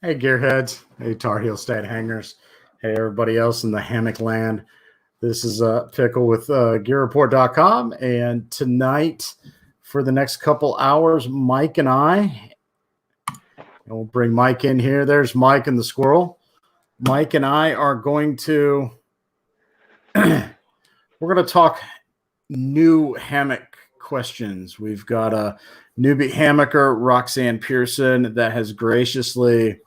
Hey, Gearheads. Hey, Tar Heel State Hangers. Hey, everybody else in the hammock land. This is Pickl with Gear-Report.com. And tonight, for the next couple hours, Mike and I, and we'll bring Mike in here. There's Mike and the squirrel. Mike and I are going to, we're going to talk new hammock questions. We've got a newbie hammocker, Roxanne Pearson, that has graciously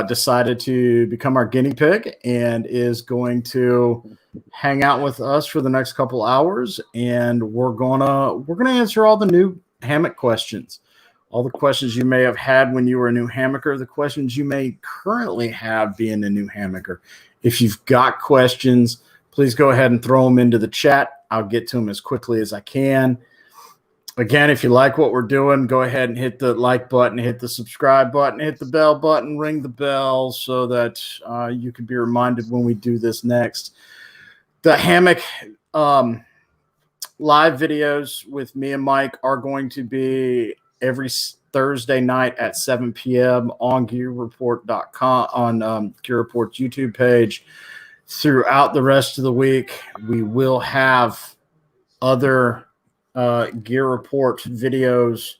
decided to become our guinea pig and is going to hang out with us for the next couple hours. And we're gonna answer all the new hammock questions, all the questions you may have had when you were a new hammocker, the questions you may currently have being a new hammocker. If you've got questions, please go ahead and throw them into the chat. I'll get to them as quickly as I can. Again, if you like what we're doing, go ahead and hit the like button, hit the subscribe button, hit the bell button, ring the bell so that you can be reminded when we do this next. The hammock live videos with me and Mike are going to be every Thursday night at 7 p.m. on Gear-Report.com, on Gear-Report's YouTube page. Throughout the rest of the week, we will have other Gear Report videos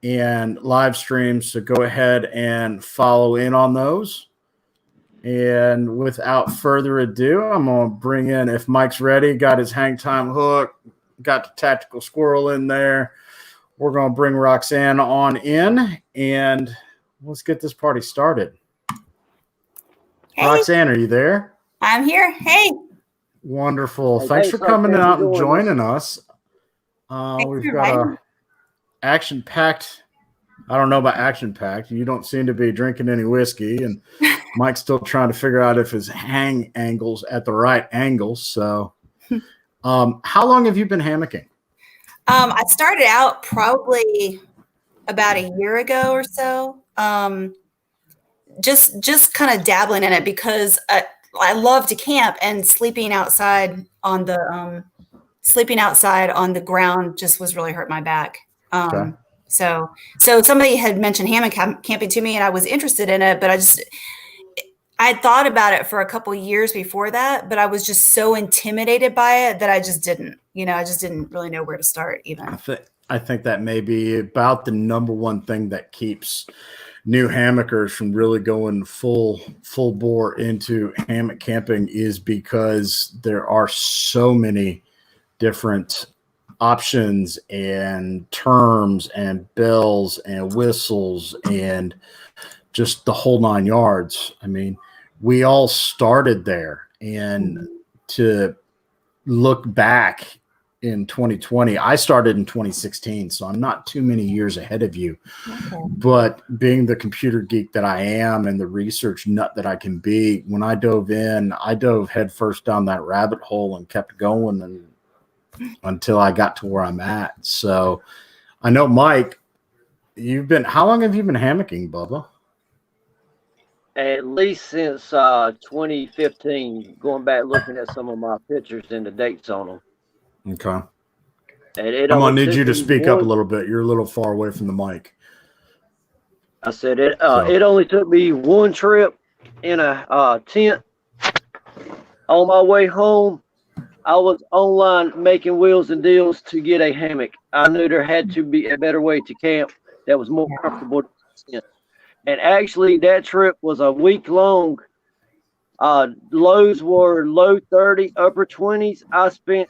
and live streams, so go ahead and follow in on those. And without further ado, I'm going to bring in, if Mike's ready, got his hang time hook, got the tactical squirrel in there, we're going to bring Roxanne on in, and let's get this party started. Hey. Roxanne, are you there? I'm here. Hey. Wonderful. Thanks for coming out and joining us. We've got a action-packed, I don't know about action-packed. You don't seem to be drinking any whiskey, and Mike's still trying to figure out if his hang angle's at the right angle. So how long have you been hammocking? I started out probably about a year ago or so. Just kind of dabbling in it because I love to camp, and sleeping outside on the ground just was really hurt my back. Okay. So somebody had mentioned hammock camping to me, and I was interested in it, but I thought about it for a couple of years before that, but I was just so intimidated by it that I just didn't really know where to start even. I think that may be about the number one thing that keeps new hammockers from really going full bore into hammock camping is because there are so many different options and terms and bells and whistles and just the whole 9 yards. I mean, we all started there, and to look back in 2020, I started in 2016, so I'm not too many years ahead of you. Okay. But being the computer geek that I am and the research nut that I can be, when I dove headfirst down that rabbit hole and kept going and until I got to where I'm at. So I know, Mike, how long have you been hammocking, Bubba? At least since 2015, going back looking at some of my pictures and the dates on them. Okay. I'm going to need you to speak up a little bit. You're a little far away from the mic. I said it only took me one trip in a tent. On my way home, I was online making wheels and deals to get a hammock. I knew there had to be a better way to camp that was more comfortable. And actually, that trip was a week long. Lows were low 30, upper 20s. I spent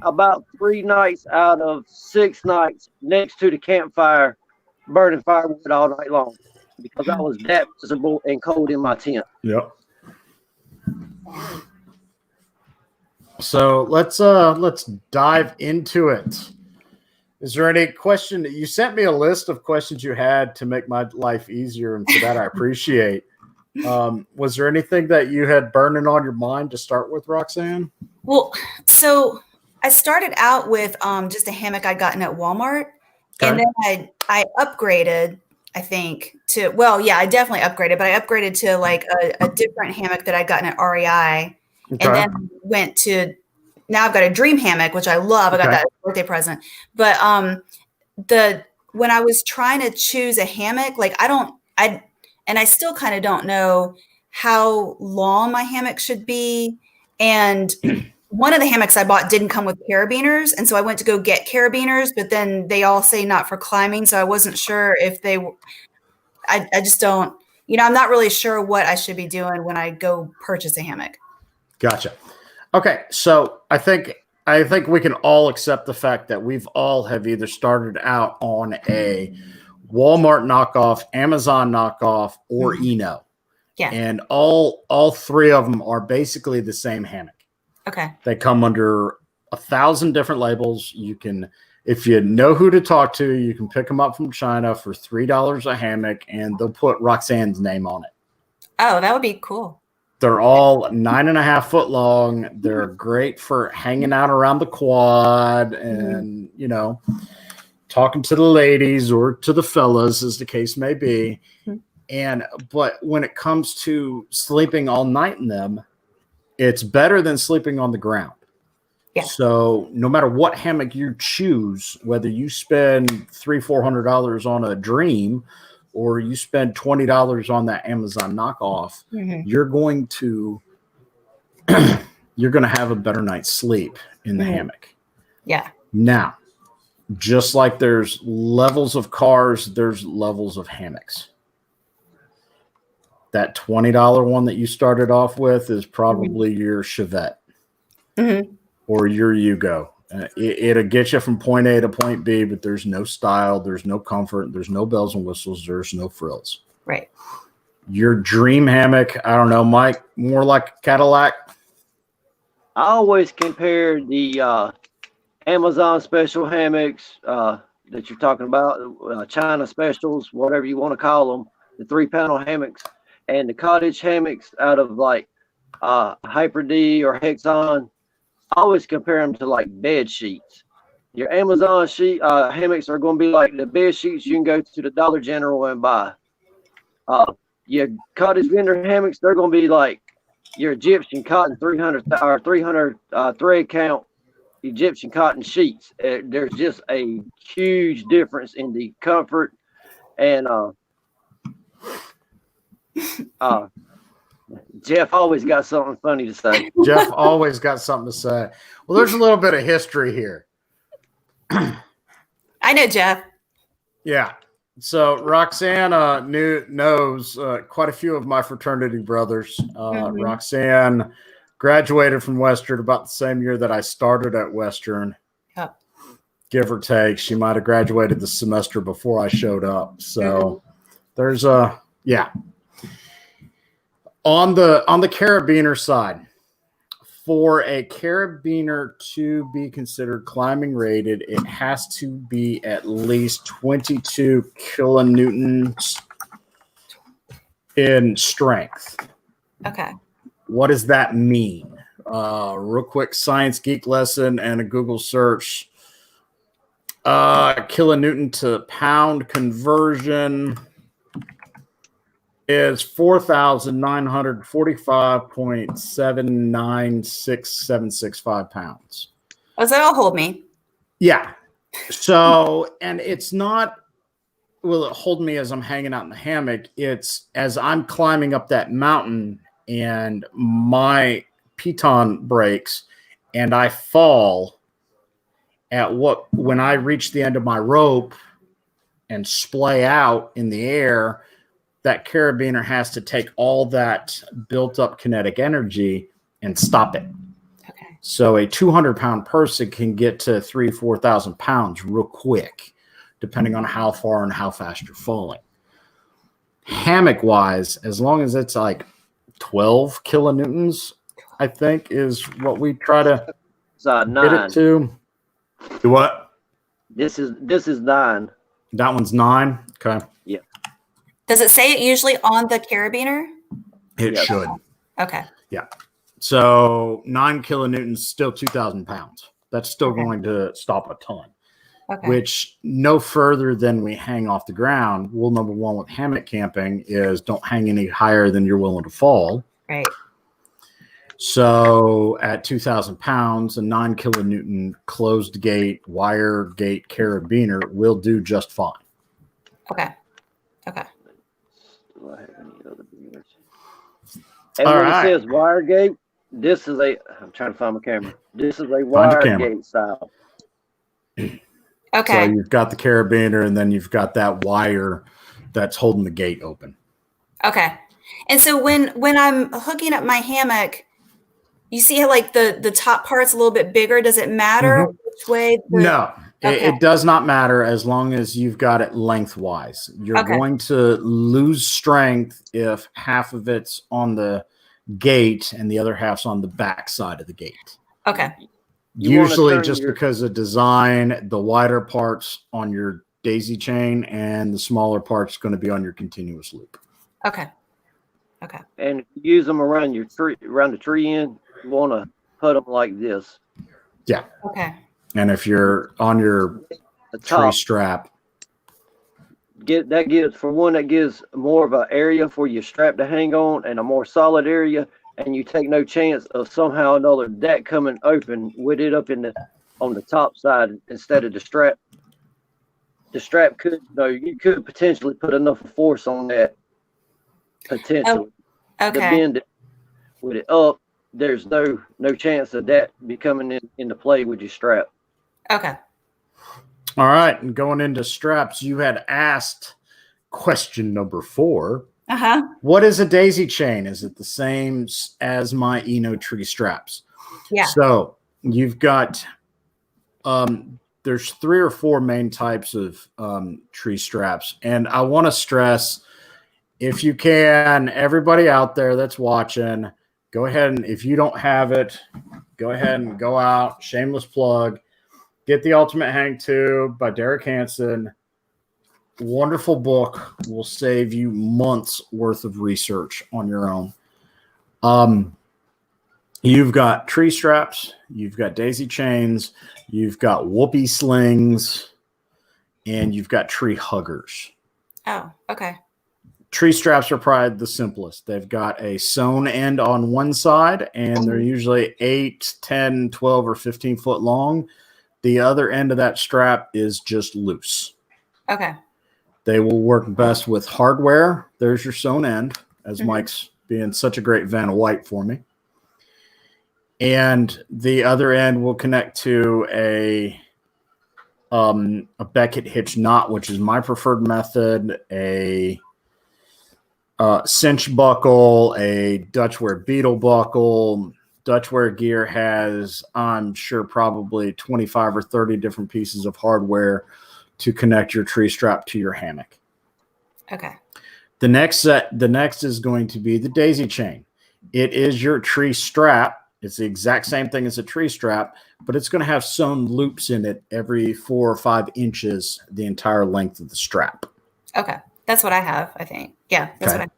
about 3 nights out of 6 nights next to the campfire, burning firewood all night long because I was that miserable and cold in my tent. Yep. So let's dive into it. Is there any question? You sent me a list of questions you had to make my life easier, and for that I appreciate. Was there anything that you had burning on your mind to start with, Roxanne? Well, so I started out with just a hammock I'd gotten at Walmart, and then I upgraded, I think, to, well, yeah, I definitely upgraded, but I upgraded to like a different hammock that I'd gotten at REI. Okay. And then went to, now I've got a dream hammock, which I love. I got that as a birthday present. But when I was trying to choose a hammock, like I and I still kind of don't know how long my hammock should be. And one of the hammocks I bought didn't come with carabiners, and so I went to go get carabiners, but then they all say not for climbing, so I wasn't sure if they. I just don't. I'm not really sure what I should be doing when I go purchase a hammock. Gotcha. Okay, so I think we can all accept the fact that we've all have either started out on a Walmart knockoff, Amazon knockoff, or Eno. Yeah. And all three of them are basically the same hammock. Okay. They come under 1,000 different labels. You can, if you know who to talk to, you can pick them up from China for $3 a hammock, and they'll put Roxanne's name on it. Oh, that would be cool. They're all 9.5 foot long. They're great for hanging out around the quad and, talking to the ladies or to the fellas, as the case may be. But when it comes to sleeping all night in them, it's better than sleeping on the ground. Yeah. So no matter what hammock you choose, whether you spend $300-$400 on a Dream or you spend $20 on that Amazon knockoff, you're going to have a better night's sleep in the hammock. Yeah. Now, just like there's levels of cars, there's levels of hammocks. That $20 one that you started off with is probably your Chevette or your Yugo. It'll get you from point A to point B, but there's no style, there's no comfort, there's no bells and whistles, there's no frills. Right. Your dream hammock, I don't know, Mike, more like a Cadillac? I always compare the Amazon special hammocks that you're talking about, China specials, whatever you want to call them, the 3-panel hammocks, and the cottage hammocks out of like Hyper D or Hexon. I always compare them to like bed sheets. Your Amazon hammocks are going to be like the bed sheets you can go to the Dollar General and buy. Your cottage vendor hammocks, they're going to be like your Egyptian cotton 300 thread count Egyptian cotton sheets. There's just a huge difference in the comfort and Jeff always got something funny to say. Jeff always got something to say. Well, there's a little bit of history here. I know Jeff. Yeah. So Roxanne knows quite a few of my fraternity brothers. Roxanne graduated from Western about the same year that I started at Western. Yep. Give or take. She might have graduated the semester before I showed up. So there's yeah. On the carabiner side, for a carabiner to be considered climbing rated, it has to be at least 22 kilonewtons in strength. Okay. What does that mean? Real quick science geek lesson and a Google search. Kilonewton to pound conversion is 4,945.796765 pounds. Oh, so that'll hold me. Yeah. So, and it's not, will it hold me as I'm hanging out in the hammock? It's as I'm climbing up that mountain and my piton breaks and I fall when I reach the end of my rope and splay out in the air, that carabiner has to take all that built up kinetic energy and stop it. Okay. So a 200-pound person can get to 3,000-4,000 pounds real quick, depending on how far and how fast you're falling. Hammock wise, as long as it's like 12 kilonewtons, I think is what we try to get it to. Do what? This is 9. That one's 9. Okay. Yeah. Does it say it usually on the carabiner? It should. Okay. Yeah. So 9 kilonewtons, still 2,000 pounds. That's still going to stop a ton. Okay. Which no further than we hang off the ground. Rule number 1 with hammock camping is don't hang any higher than you're willing to fall. Right. So at 2,000 pounds, a 9 kilonewton closed gate, wire gate carabiner will do just fine. Okay. Okay. Do I have any other beers? And when it says wire gate, this is I'm trying to find my camera. This is a wire gate style. Okay. So you've got the carabiner, and then you've got that wire that's holding the gate open. Okay. And so when I'm hooking up my hammock, you see how like the top part's a little bit bigger. Does it matter which way? No, it does not matter as long as you've got it lengthwise. You're going to lose strength if half of it's on the gate and the other half's on the back side of the gate. Okay. Usually just because of design, the wider parts on your daisy chain and the smaller parts going to be on your continuous loop. Okay. Okay. And use them around your tree, around the tree end. You want to put them like this. Yeah. Okay. And if you're on your tree strap, that gives more of an area for your strap to hang on and a more solid area, and you take no chance of somehow or another that coming open with it up on the top side instead of the strap. The strap you could potentially put enough force on that potentially. Okay. To bend it with it up. There's no chance of that be coming into play with your strap. Okay. All right. And going into straps, you had asked question number 4. What is a daisy chain? Is it the same as my Eno tree straps? Yeah. So you've got, there's 3 or 4 main types of tree straps. And I want to stress, if you can, everybody out there that's watching, go ahead and if you don't have it, go ahead and go out, shameless plug, get The Ultimate Hang Tube by Derek Hansen. Wonderful book, will save you months worth of research on your own. You've got tree straps, you've got daisy chains, you've got whoopee slings, and you've got tree huggers. Oh, okay. Tree straps are probably the simplest. They've got a sewn end on one side, and they're usually 8, 10, 12, or 15 foot long. The other end of that strap is just loose. Okay. They will work best with hardware. There's your sewn end, as Mike's being such a great Vanna White for me. And the other end will connect to a Beckett hitch knot, which is my preferred method, a cinch buckle, a Dutchware beetle buckle. Dutchware Gear has, I'm sure, probably 25 or 30 different pieces of hardware to connect your tree strap to your hammock. Okay. The next is going to be the daisy chain. It is your tree strap. It's the exact same thing as a tree strap, but it's going to have sewn loops in it every 4 or 5 inches, the entire length of the strap. Okay. That's what I have, I think. Yeah, that's what I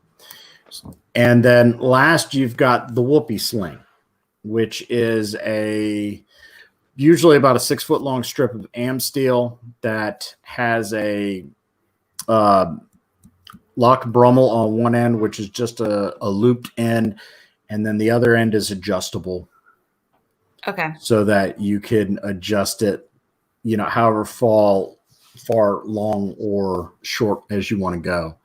have. And then last, you've got the whoopee sling, which is usually about a 6 foot long strip of am steel that has a lock Brummel on one end, which is just a looped end, and then the other end is adjustable. Okay. So that you can adjust it, however far long or short as you want to go.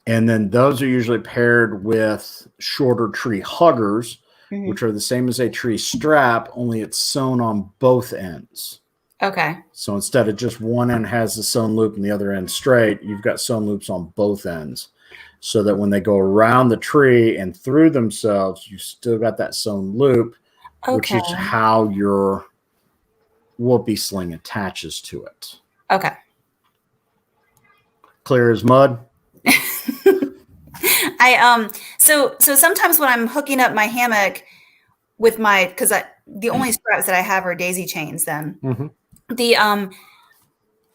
And then those are usually paired with shorter tree huggers, which are the same as a tree strap, only it's sewn on both ends. Okay. So instead of just one end has the sewn loop and the other end straight, you've got sewn loops on both ends. So that when they go around the tree and through themselves, you still got that sewn loop, which is how your whoopee sling attaches to it. Okay. Clear as mud? So sometimes when I'm hooking up my hammock with the only straps that I have are daisy chains then.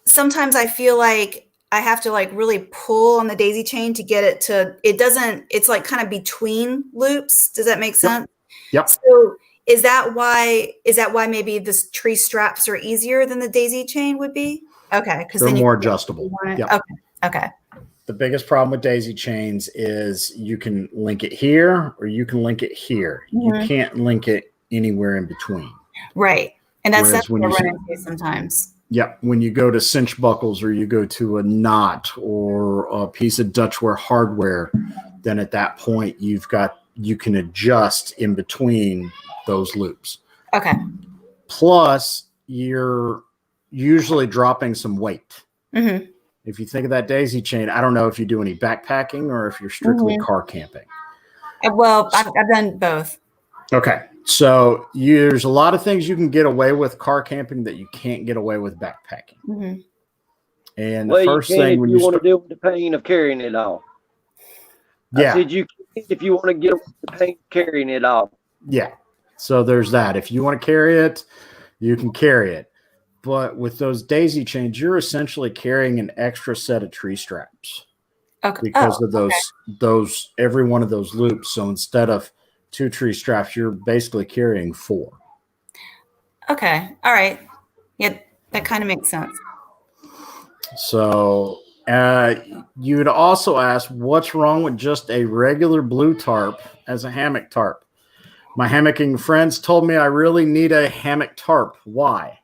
Sometimes I feel like I have to like really pull on the daisy chain to get it it's like kind of between loops. Does that make sense? Yep. So is that why maybe the tree straps are easier than the daisy chain would be? Okay. Because they're more adjustable. Yep. Okay. The biggest problem with daisy chains is you can link it here or you can link it here. You can't link it anywhere in between. Right. And that's what I run into sometimes. Yeah, when you go to cinch buckles or you go to a knot or a piece of Dutchware hardware, then at that point you can adjust in between those loops. Okay. Plus, you're usually dropping some weight. Mm-hmm. If you think of that daisy chain, I don't know if you do any backpacking or if you're strictly car camping. Well, I've done both. Okay. So there's a lot of things you can get away with car camping that you can't get away with backpacking. Mm-hmm. And the first thing when you want to deal with the pain of carrying it all. Yeah. I said you can if you want to get away with the pain of carrying it all. Yeah. So there's that. If you want to carry it, you can carry it. But with those daisy chains, you're essentially carrying an extra set of tree straps. Okay. Because of those every one of those loops. So instead of 2 tree straps, you're basically carrying 4. Okay. All right. Yeah, that kind of makes sense. So you'd also ask, what's wrong with just a regular blue tarp as a hammock tarp? My hammocking friends told me I really need a hammock tarp. Why?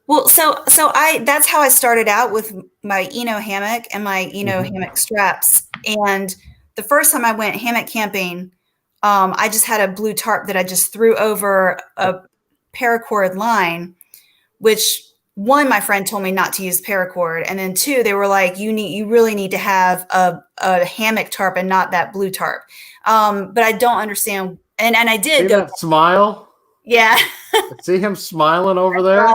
Well, so that's how I started out with my Eno hammock and my Eno hammock straps. And the first time I went hammock camping, I just had a blue tarp that I just threw over a paracord line, which one, my friend told me not to use paracord. And then 2, they were like, you really need to have a hammock tarp and not that blue tarp. But I don't understand. And I did See that smile? Yeah. See him smiling over there?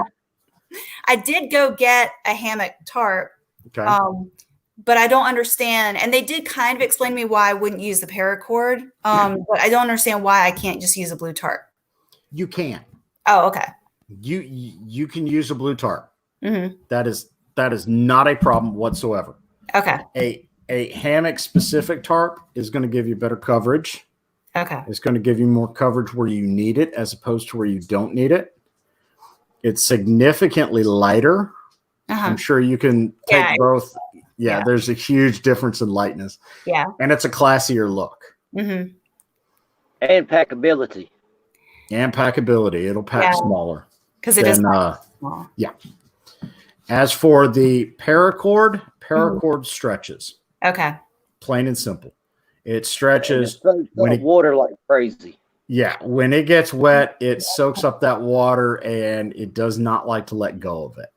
I did go get a hammock tarp. Okay. But I don't understand. And they did kind of explain to me why I wouldn't use the paracord. But I don't understand why I can't just use a blue tarp. You can. Oh, okay. You can use a blue tarp. Mm-hmm. That is not a problem whatsoever. Okay. A hammock specific tarp is going to give you better coverage. Okay. It's going to give you more coverage where you need it as opposed to where you don't need it. It's significantly lighter. I'm sure you can take both. Yeah, there's a huge difference in lightness. Yeah. And it's a classier look. Mm-hmm. And packability. It'll pack smaller. Because it is small. Yeah. As for the paracord stretches. Okay. Plain and simple. It stretches when it water like crazy. Yeah, when it gets wet, it soaks up that water and it does not like to let go of it.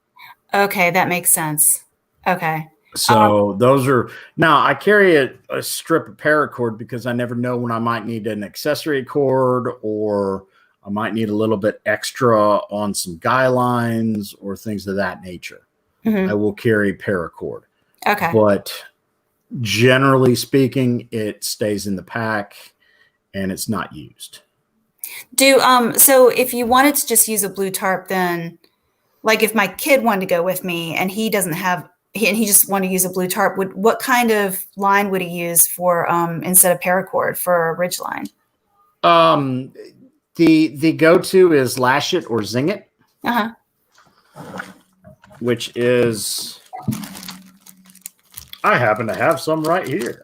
Okay, that makes sense. Okay. So those are now I carry a strip of paracord because I never know when I might need an accessory cord or I might need a little bit extra on some guy lines or things of that nature. I will carry paracord. Okay. But generally speaking, it stays in the pack and it's not used. So if you wanted to just use a blue tarp, then like if my kid wanted to go with me and he just wanted to use a blue tarp, what kind of line would he use for instead of paracord for a ridge line? The go-to is Lash It or Zing It. Which is, I happen to have some right here.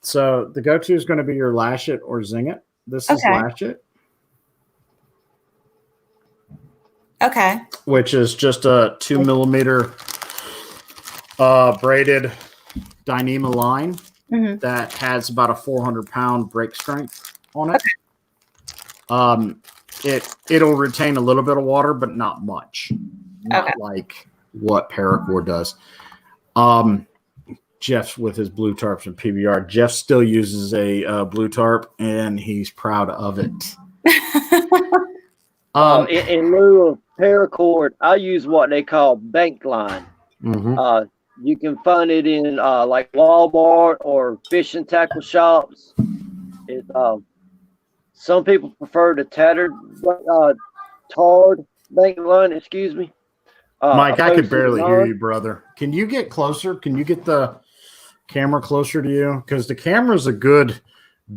So the go-to is going to be your Lash It or Zing It. This is Lash It. Okay. Which is just a 2 millimeter braided Dyneema line that has about a 400-pound break strength on it. It'll retain a little bit of water, but not much. Not like what paracord does. Jeff's with his blue tarps and PBR. Jeff still uses a blue tarp, and he's proud of it. In lieu of paracord, I use what they call bank line. You can find it in like Walmart or fish and tackle shops. Some people prefer the tarred bank line. Excuse me. Mike, I could barely hear you, brother. Can you get closer? Can you get the camera closer to you? Because the camera's a good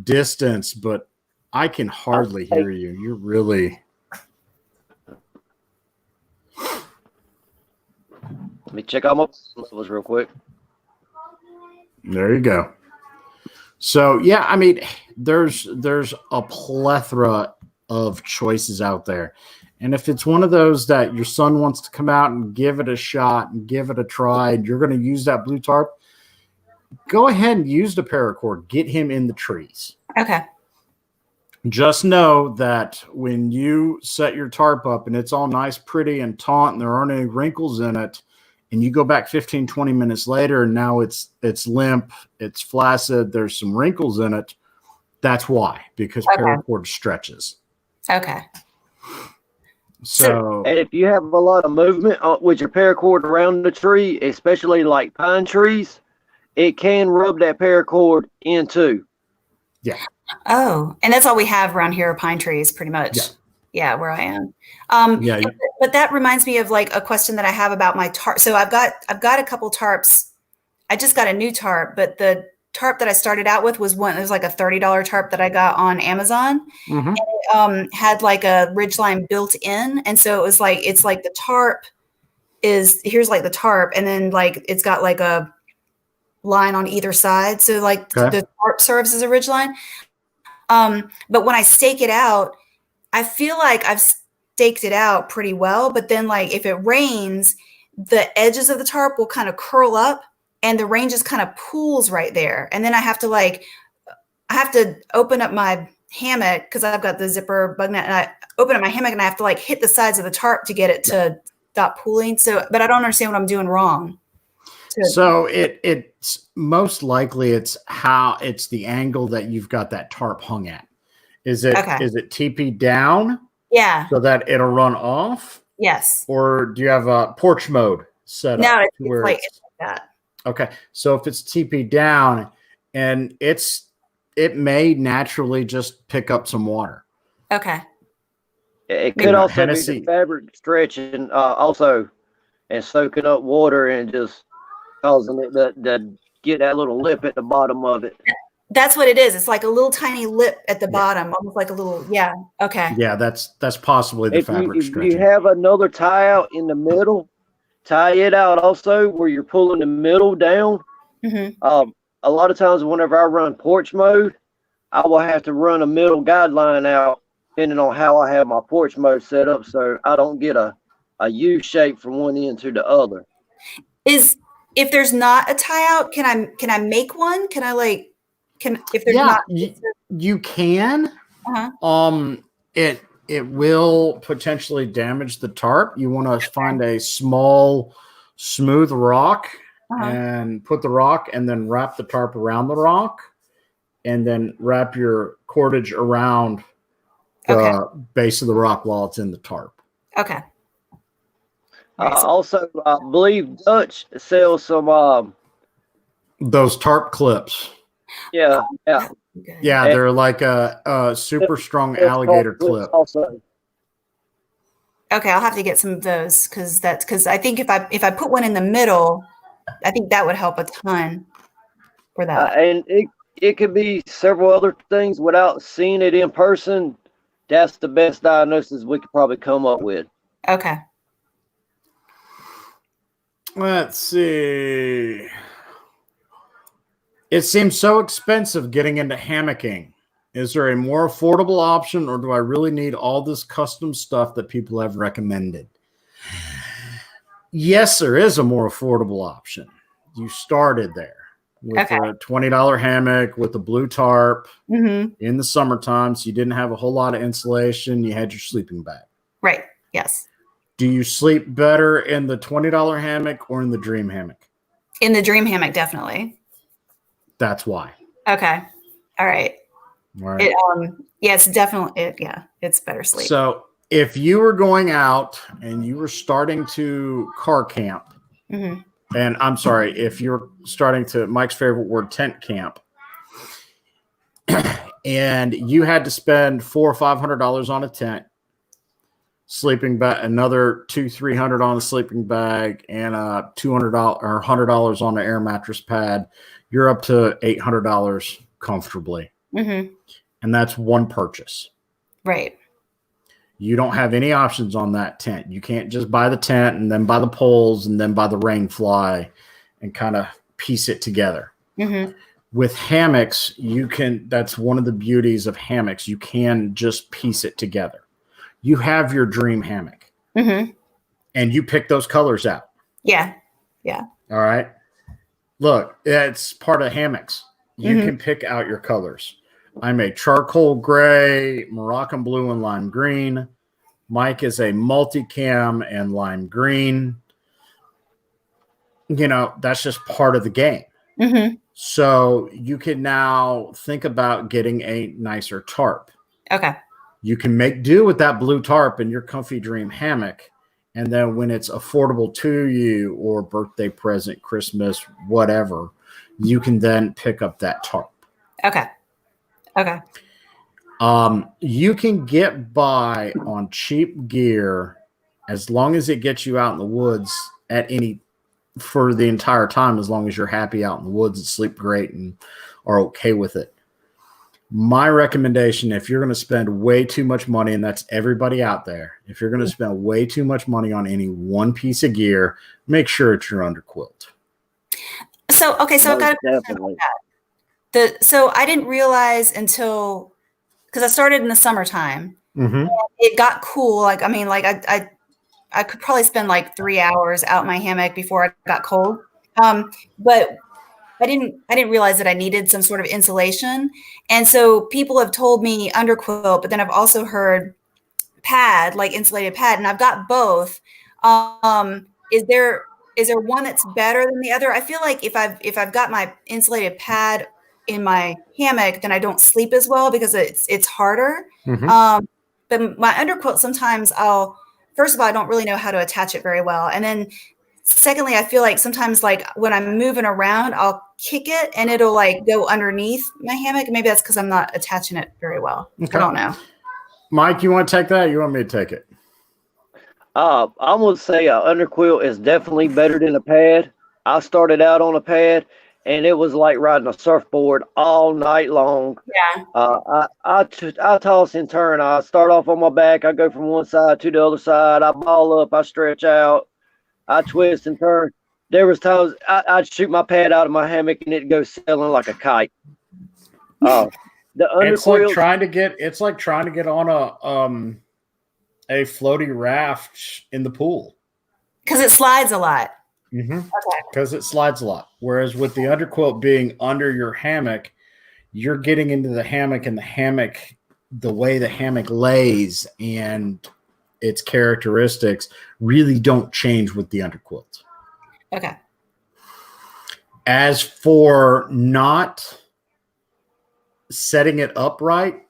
distance, but I can hardly hear you. You're really... Let me check out my levels real quick. There you go. So, yeah, I mean, there's a plethora of choices out there. And if it's one of those that your son wants to come out and give it a shot and give it a try, and you're going to use that blue tarp, go ahead and use the paracord. Get him in the trees. Okay. Just know that when you set your tarp up and it's all nice, pretty, and taut, and there aren't any wrinkles in it, and you go back 15, 20 minutes later, and now it's limp, it's flaccid, there's some wrinkles in it, that's why, because paracord stretches. Okay. So, and if you have a lot of movement with your paracord around the tree, especially like pine trees, it can rub that paracord in too. Yeah. Oh, and that's all we have around here are pine trees, pretty much. Yeah, where I am. Yeah. But that reminds me of like a question that I have about my tarp. So I've got a couple tarps. I just got a new tarp, but the tarp that I started out with was it was like a $30 tarp that I got on Amazon. Mm-hmm. And it, had like a ridgeline built in, and so it's like the tarp here's like the tarp, and then like it's got like a line on either side, so like the tarp serves as a ridgeline. But when I stake it out, I feel like I've staked it out pretty well, but then like if it rains, the edges of the tarp will kind of curl up and the rain just kind of pools right there. And then I have to open up my hammock because I've got the zipper bug net, and I open up my hammock and I have to like hit the sides of the tarp to get it to stop pooling. So, but I don't understand what I'm doing wrong. So it's most likely it's the angle that you've got that tarp hung at. Is it TP down? Yeah. So that it'll run off? Yes. Or do you have a porch mode set up? No, it's like that. Okay. So if it's TP down, and it may naturally just pick up some water. Okay. It could also be the fabric stretching also and soaking up water and just causing it to get that little lip at the bottom of it. That's what it is. It's like a little tiny lip at the bottom, almost like a little, okay. Yeah, that's possibly the fabric stretching. If you have another tie out in the middle, tie it out also where you're pulling the middle down. Mm-hmm. A lot of times whenever I run porch mode, I will have to run a middle guideline out depending on how I have my porch mode set up, so I don't get a U shape from one end to the other. If there's not a tie out, can I make one? Can I if there's not? You can. Uh-huh. It will potentially damage the tarp. You want to find a small, smooth rock and put the rock, and then wrap the tarp around the rock, and then wrap your cordage around the base of the rock while it's in the tarp. Okay. Also, I believe Dutch sells some those tarp clips. Yeah. They're like a super strong alligator clip. Also. Okay, I'll have to get some of those because I think if I put one in the middle, I think that would help a ton for that. And it could be several other things without seeing it in person. That's the best diagnosis we could probably come up with. Okay. Let's see. It seems so expensive getting into hammocking. Is there a more affordable option, or do I really need all this custom stuff that people have recommended? Yes, there is a more affordable option. You started there with a $20 hammock with a blue tarp in the summertime, so you didn't have a whole lot of insulation. You had your sleeping bag. Right. Yes. Do you sleep better in the $20 hammock or in the dream hammock? In the dream hammock, definitely. That's why. Okay. All right. All right. It's definitely, it's better sleep. So if you were going out and you were starting to car camp, and I'm sorry, if you're starting to, Mike's favorite word, tent camp, and you had to spend $400 or $500 on a tent, sleeping bag, another $200-300 on a sleeping bag, and $200 or $100 on an air mattress pad, you're up to $800 comfortably. And that's one purchase. Right. You don't have any options on that tent. You can't just buy the tent and then buy the poles and then buy the rain fly and kind of piece it together. With hammocks, you can, that's one of the beauties of hammocks. You can just piece it together. you have your dream hammock. Mm-hmm. And you pick those colors out. Yeah. Yeah. All right. Look, it's part of hammocks. You Mm-hmm. can pick out your colors. I'm a charcoal gray, Moroccan blue, and lime green. Mike is a multicam and lime green. You know, that's just part of the game. Mm-hmm. So you can now think about getting a nicer tarp. Okay. You can make do with that blue tarp in your comfy dream hammock. And then when it's affordable to you, or birthday present, Christmas, whatever, you can then pick up that tarp. Okay. Okay. You can get by on cheap gear as long as it gets you out in the woods for the entire time, as long as you're happy out in the woods and sleep great and are okay with it. My recommendation, if you're going to spend way too much money, and that's everybody out there, if you're going to spend way too much money on any one piece of gear, make sure it's your underquilt. So, okay, so I've got a question about that. So I didn't realize until, because I started in the summertime, Mm-hmm. it got cool. Like, I mean, like I could probably spend like 3 hours out in my hammock before it got cold. But I didn't realize that I needed some sort of insulation. And so people have told me underquilt, but then I've also heard pad, like insulated pad, and I've got both. Is there one that's better than the other? I feel like if I've got my insulated pad in my hammock, then I don't sleep as well because it's harder. Mm-hmm. But my underquilt, sometimes first of all, I don't really know how to attach it very well. And then secondly, I feel like sometimes like when I'm moving around, I'll kick it and it'll like go underneath my hammock. Maybe that's because I'm not attaching it very well. Okay. I don't know. Mike, you want to take that? Or you want me to take it? I'm going to say an underquilt is definitely better than a pad. I started out on a pad, and it was like riding a surfboard all night long. Yeah. I toss and turn. I start off on my back. I go from one side to the other side. I ball up. I stretch out. I twist and turn. There was times I'd shoot my pad out of my hammock and it'd go sailing like a kite. The underquilt. It's like trying to get on a floaty raft in the pool. Because it slides a lot. Mm-hmm. Okay. Because it slides a lot. Whereas with the underquilt being under your hammock, you're getting into the hammock, and the way the hammock lays and its characteristics really don't change with the underquilt. Okay. As for not setting it upright,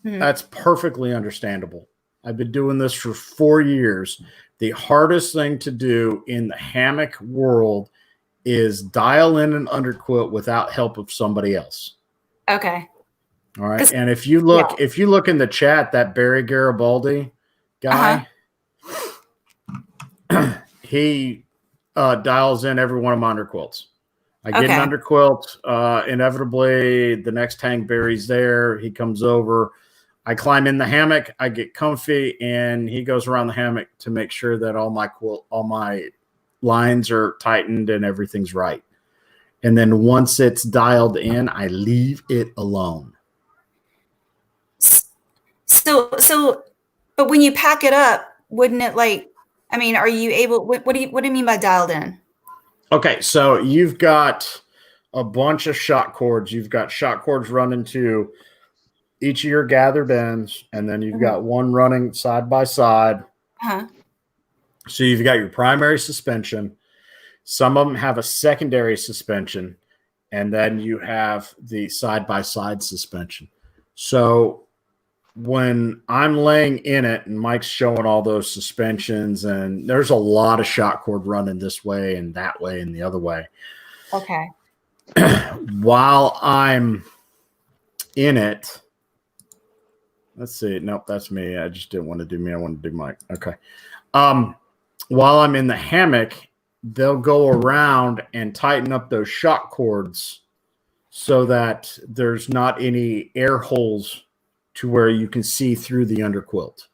Mm-hmm. that's perfectly understandable. I've been doing this for 4 years. The hardest thing to do in the hammock world is dial in an underquilt without help of somebody else. Okay. All right. And if you look in the chat, that Barry Garibaldi guy, he dials in every one of my underquilts. I get an underquilt. Inevitably, the next time Barry's there, he comes over. I climb in the hammock. I get comfy, and he goes around the hammock to make sure that all my lines are tightened and everything's right. And then once it's dialed in, I leave it alone. So, but when you pack it up, wouldn't it are you able, what do you mean by dialed in? Okay. So you've got a bunch of shot cords. You've got shot cords running to each of your gathered ends, and then you've got one running side by side. Uh-huh. So you've got your primary suspension. Some of them have a secondary suspension, and then you have the side-by-side suspension. So when I'm laying in it and Mike's showing all those suspensions, and there's a lot of shot cord running this way and that way and the other way. Okay. While I'm in it, let's see. Nope, that's me. I just didn't want to do me. I want to do Mike. Okay. While I'm in the hammock, they'll go around and tighten up those shot cords so that there's not any air holes to where you can see through the underquilt.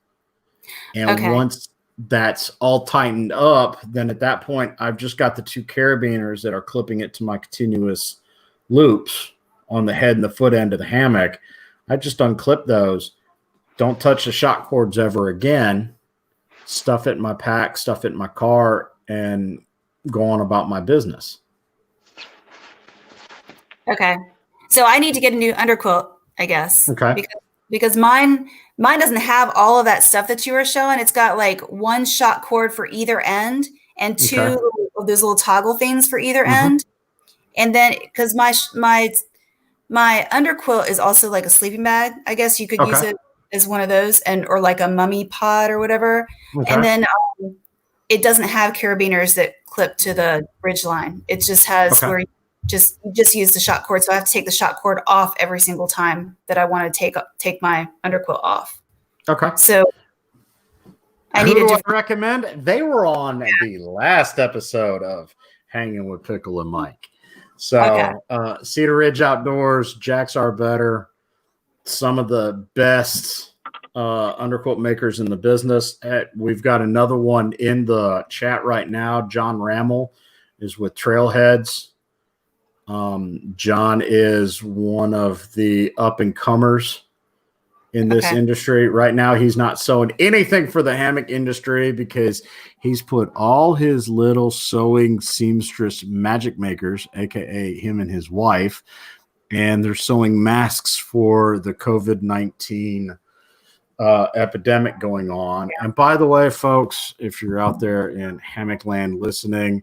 And once that's all tightened up, then at that point, I've just got the 2 carabiners that are clipping it to my continuous loops on the head and the foot end of the hammock. I just unclip those. don't touch the shock cords ever again, stuff it in my pack, stuff it in my car, and go on about my business. Okay. So I need to get a new underquilt, I guess. Okay. Because mine doesn't have all of that stuff that you were showing. It's got like one shock cord for either end and two of those little toggle things for either end. And then because my underquilt is also like a sleeping bag. I guess you could use it as one of those, or like a mummy pod or whatever. Okay. And then it doesn't have carabiners that clip to the bridge line. It just has where you just use the shock cord. So I have to take the shock cord off every single time that I want to take my underquilt off. Okay. So I need to recommend. They were on the last episode of Hanging with Pickl and Mike. So Cedar Ridge Outdoors, Jacks Are Better, some of the best underquilt makers in the business. We've got another one in the chat right now. John Rammel is with Trailheads. John is one of the up-and-comers in this industry. Right now, he's not sewing anything for the hammock industry because he's put all his little sewing seamstress magic makers, a.k.a. him and his wife, and they're sewing masks for the COVID-19 epidemic going on. And by the way, folks, if you're out there in hammock land listening,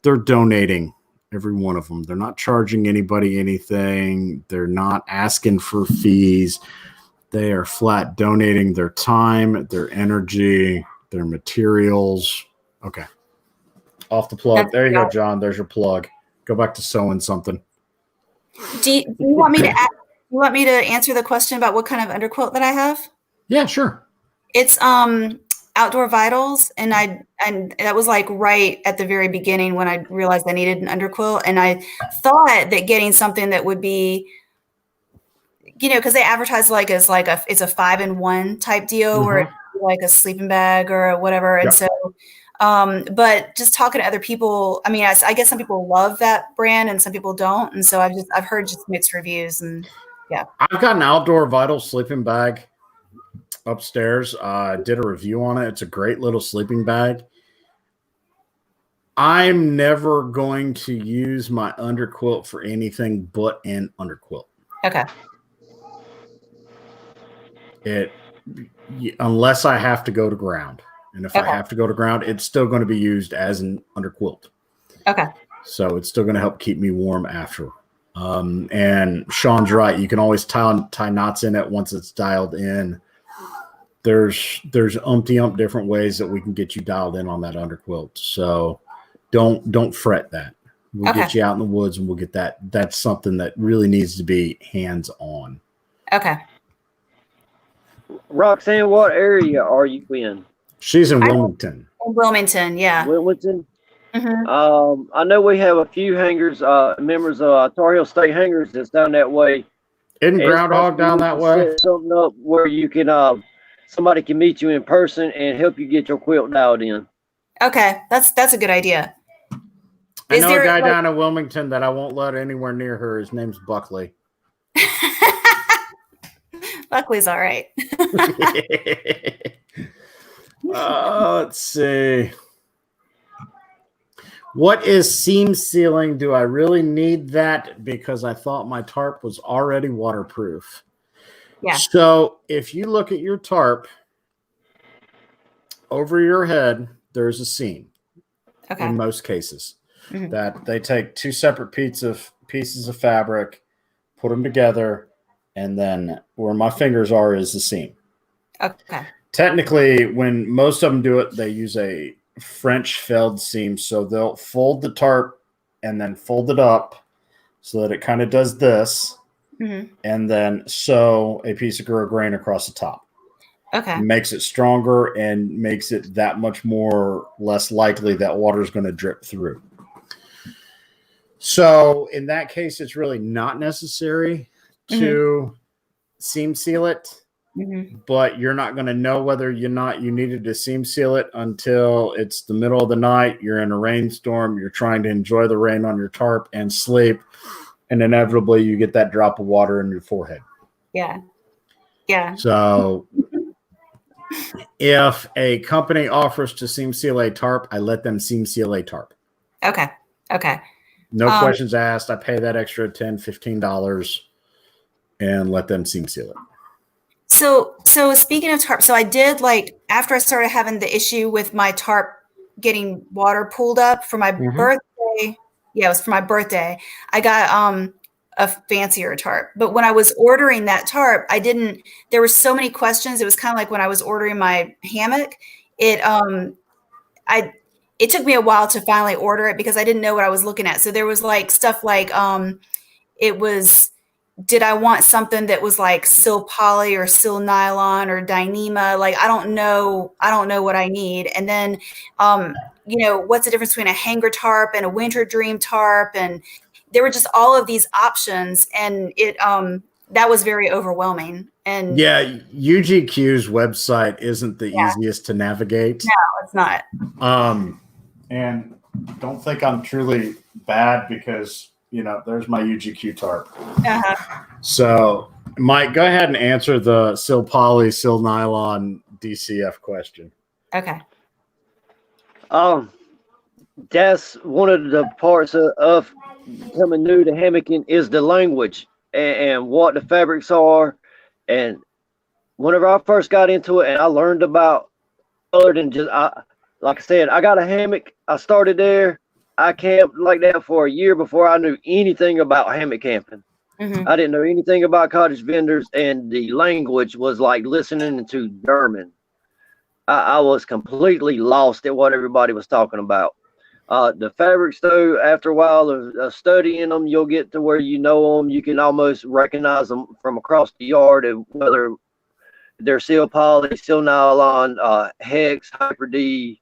they're donating. Every one of them. They're not charging anybody anything. They're not asking for fees. They are flat donating their time, their energy, their materials. Okay. Off the plug. There you go, John. There's your plug. Go back to sewing something. Do you want me to answer the question about what kind of underquilt that I have? Yeah, sure. It's Outdoor Vitals, and that was like right at the very beginning when I realized I needed an underquilt, and I thought that getting something that would be, because they advertise it's a 5-in-1 type deal where it's like a sleeping bag or whatever, and so but just talking to other people, I mean, I guess some people love that brand and some people don't, and so I've heard just mixed reviews, and I've got an Outdoor Vitals sleeping bag upstairs. Did a review on it. It's a great little sleeping bag. I'm never going to use my underquilt for anything but an underquilt. Okay. Unless I have to go to ground. And if I have to go to ground, it's still going to be used as an underquilt. Okay. So it's still going to help keep me warm after. And Sean's right. You can always tie knots in it once it's dialed in. There's umpty different ways that we can get you dialed in on that underquilt. So don't fret that. We'll get you out in the woods and we'll get that. That's something that really needs to be hands-on. Okay. Roxanne, what area are you in? She's in Wilmington. Wilmington, yeah. Wilmington? Mm-hmm. I know we have a few hangers, members of Tar Heel State Hangers that's down that way. Isn't Groundhog down that way? Set something up where you can somebody can meet you in person and help you get your quilt dialed in. Okay, that's a good idea. I know a guy down in Wilmington that I won't let anywhere near her. His name's Buckley. Buckley's all right. Let's see. What is seam sealing? Do I really need that? Because I thought my tarp was already waterproof. Yeah. So if you look at your tarp, over your head, there's a seam. Okay. In most cases. Mm-hmm. That they take two separate pieces of fabric, put them together, and then where my fingers are is the seam. Okay. Technically, when most of them do it, they use a French felled seam. So they'll fold the tarp and then fold it up so that it kind of does this. Mm-hmm. And then sew a piece of grosgrain across the top. Okay. It makes it stronger and makes it that much less likely that water is going to drip through. So in that case, it's really not necessary to seam seal it. Mm-hmm. But you're not going to know whether you needed to seam seal it until it's the middle of the night. You're in a rainstorm. You're trying to enjoy the rain on your tarp and sleep. And inevitably you get that drop of water in your forehead. Yeah. Yeah. So If a company offers to seam seal a tarp, I let them seam seal a tarp. Okay. Okay. No questions asked. I pay that extra $10, $15 and let them seam seal it. So speaking of tarp, so I did after I started having the issue with my tarp getting water pooled up for my birthday. Yeah, it was for my birthday. I got a fancier tarp. But when I was ordering that tarp, there were so many questions. It was kind of like when I was ordering my hammock. It took me a while to finally order it because I didn't know what I was looking at. So there was stuff it was, did I want something that was like sil poly or sil nylon or Dyneema? I don't know what I need. And then, what's the difference between a hanger tarp and a winter dream tarp? And there were just all of these options, and that was very overwhelming. And yeah, UGQ's website isn't the easiest to navigate. No, it's not. And don't think I'm truly bad because there's my UGQ tarp. So, Mike, go ahead and answer the sil poly, sil nylon DCF question. Okay. That's one of the parts of becoming new to hammocking is the language and what the fabrics are. And whenever I first got into it and I learned about other than just, like I said, I got a hammock. I started there. I camped like that for a year before I knew anything about hammock camping. I didn't know anything about cottage vendors, and the language was like listening to German. I was completely lost at what everybody was talking about. The fabrics, though, after a while of studying them, you'll get to where you know them. You can almost recognize them from across the yard, and whether they're sil poly, sil nylon, hex, hyper D,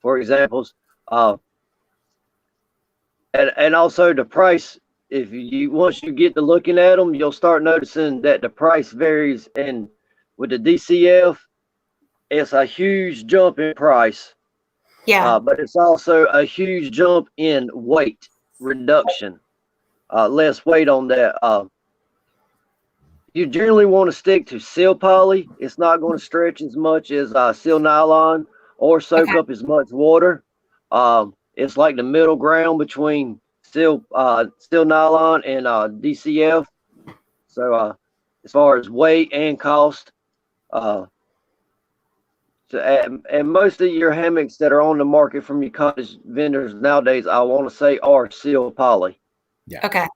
for examples. And also the price. If you once you get to looking at them, you'll start noticing that the price varies. And with the DCF, it's a huge jump in price. Yeah. But it's also a huge jump in weight reduction. Less weight on that. You generally want to stick to sil poly. It's not going to stretch as much as sil nylon or soak up as much water. It's like the middle ground between sil nylon and DCF. So as far as weight and cost, and most of your hammocks that are on the market from your cottage vendors nowadays, I want to say, are sil poly. Yeah. Okay.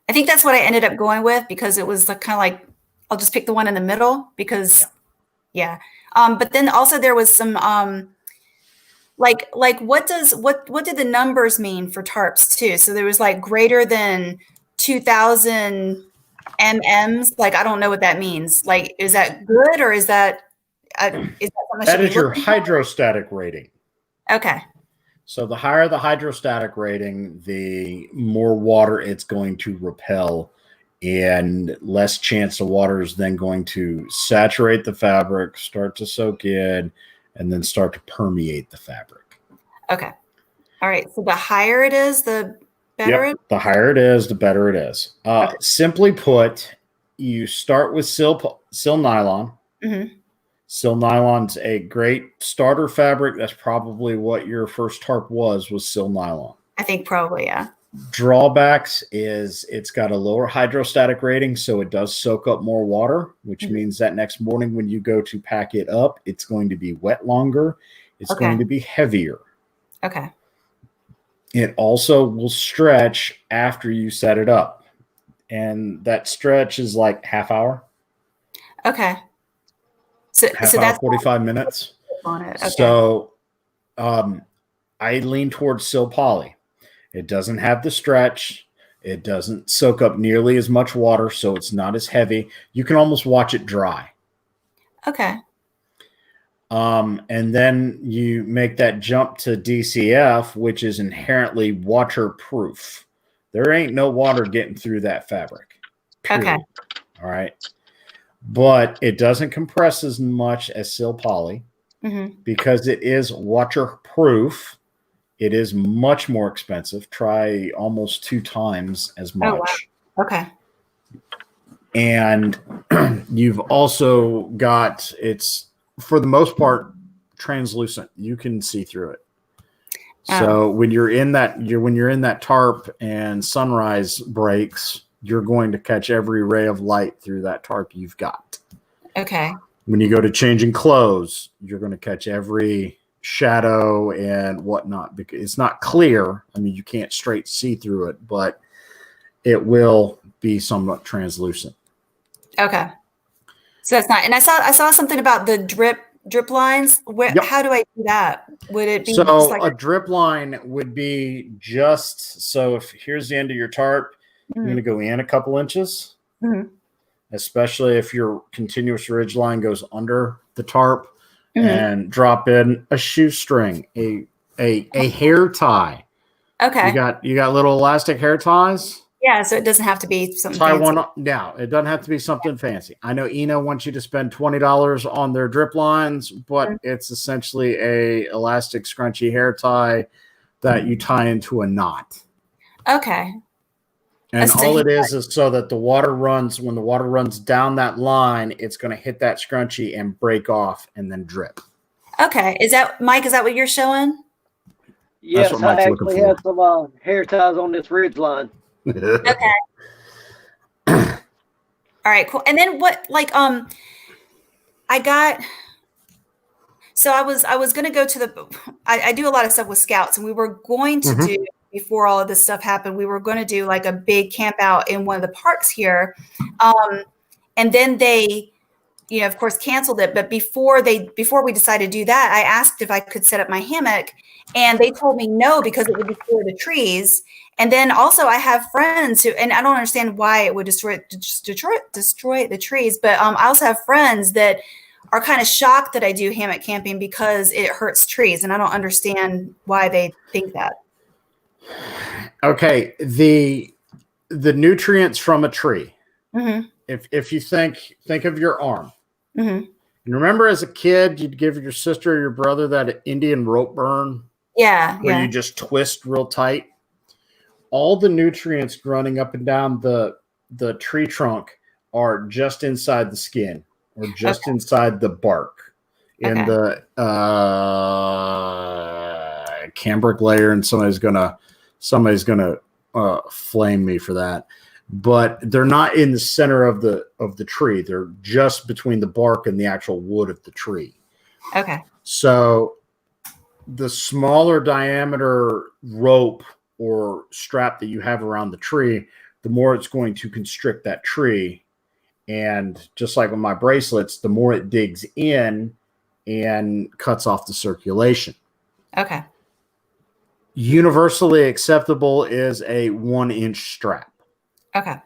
I think that's what I ended up going with because it was kind of like I'll just pick the one in the middle because, yeah. But then also there was some what did the numbers mean for tarps too? So there was greater than 2,000 mm's. I don't know what that means. Is that good or is that something that is your hydrostatic rating? Okay. So the higher the hydrostatic rating, the more water it's going to repel, and less chance the water is then going to saturate the fabric, start to soak in, and then start to permeate the fabric. Okay. All right. So the higher it is, the better it is? The higher it is, the better it is. Okay. Simply put, you start with sil nylon. Sil nylon's a great starter fabric. That's probably what your first tarp was sil nylon. I think probably, yeah. Drawbacks is it's got a lower hydrostatic rating, so it does soak up more water, which means that next morning when you go to pack it up, it's going to be wet longer. It's going to be heavier. Okay. It also will stretch after you set it up. And that stretch is like half hour. Okay. So that's 45 minutes. On it. Okay. So I lean towards sil poly. It doesn't have the stretch. It doesn't soak up nearly as much water, so it's not as heavy. You can almost watch it dry. Okay. And then you make that jump to DCF, which is inherently waterproof. There ain't no water getting through that fabric. Period. Okay. All right. But it doesn't compress as much as sil poly because it is waterproof. It is much more expensive. Try almost 2 times as much. Oh, wow. Okay. And you've also got it's for the most part, translucent. You can see through it. So when you're in that tarp and sunrise breaks, you're going to catch every ray of light through that tarp you've got. Okay. When you go to changing clothes, you're going to catch every shadow and whatnot, because it's not clear. I mean, you can't straight see through it, but it will be somewhat translucent. Okay. So that's not, and I saw something about the drip lines. Yep. How do I do that? Would it be so just like a drip line would be just so if here's the end of your tarp, you're going to go in a couple inches, especially if your continuous ridge line goes under the tarp, and drop in a shoestring, a hair tie. Okay. You got little elastic hair ties. Yeah, so it doesn't have to be something Tie fancy. one now. It doesn't have to be something fancy. I know Eno wants you to spend $20 on their drip lines, but it's essentially a elastic scrunchy hair tie that you tie into a knot. Okay. And all it is so that the water runs, when the water runs down that line, it's going to hit that scrunchie and break off and then drip. Okay. Is that, Mike, is that what you're showing? Yes, I actually have some hair ties on this ridge line. Okay. All right, cool. And then what, like, I was going to go to I do a lot of stuff with scouts, and we were going to do, before all of this stuff happened, we were going to do like a big camp out in one of the parks here. And then they, of course, canceled it. But before we decided to do that, I asked if I could set up my hammock, and they told me no, because it would destroy the trees. And then also I have friends who, and I don't understand why it would destroy the trees, but I also have friends that are kind of shocked that I do hammock camping because it hurts trees, and I don't understand why they think that. Okay, the nutrients from a tree. If you think of your arm, and remember as a kid, you'd give your sister or your brother that Indian rope burn. Yeah, where you just twist real tight. All the nutrients running up and down the tree trunk are just inside the skin, or just inside the bark, in the cambric layer. And somebody's gonna flame me for that, but they're not in the center of the tree. They're just between the bark and the actual wood of the tree. Okay. So the smaller diameter rope or strap that you have around the tree, the more it's going to constrict that tree. And just like with my bracelets, the more it digs in and cuts off the circulation. Okay. Universally acceptable is a 1-inch strap. Okay.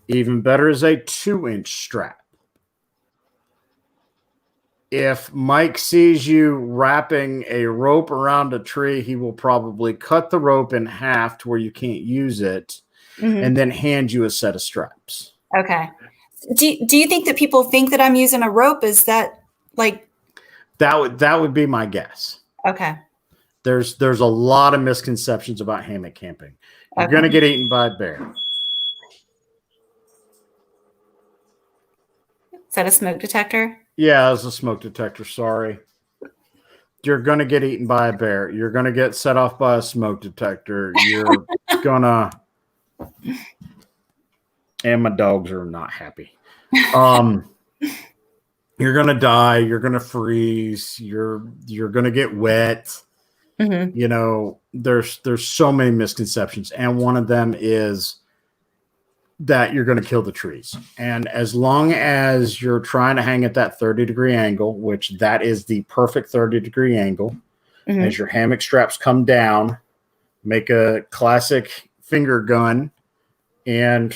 Even better is a 2-inch strap. If Mike sees you wrapping a rope around a tree, he will probably cut the rope in half to where you can't use it, and then hand you a set of straps. Okay. Do you think that people think that I'm using a rope? Is that like that would be my guess. Okay. There's a lot of misconceptions about hammock camping. You're going to get eaten by a bear. Is that a smoke detector? Yeah, it was a smoke detector. Sorry. You're going to get eaten by a bear. You're going to get set off by a smoke detector. You're going to... And my dogs are not happy. You're going to die. You're going to freeze. You're going to get wet. There's so many misconceptions. And one of them is that you're going to kill the trees. And as long as you're trying to hang at that 30-degree angle, which that is the perfect 30-degree angle, as your hammock straps come down, make a classic finger gun and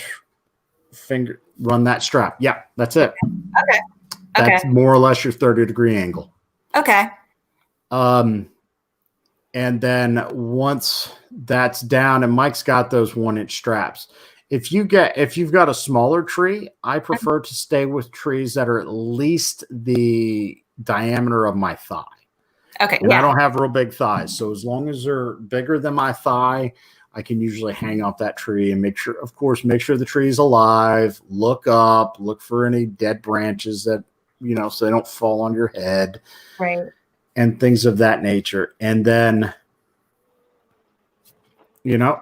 run that strap. Yeah, that's it. Okay. That's more or less your 30-degree angle. Okay. And then once that's down, and Mike's got those 1-inch straps. If you've got a smaller tree, I prefer to stay with trees that are at least the diameter of my thigh. Okay. And I don't have real big thighs. So as long as they're bigger than my thigh, I can usually hang off that tree and make sure the tree is alive, look up, look for any dead branches that so they don't fall on your head. Right. And things of that nature. And then,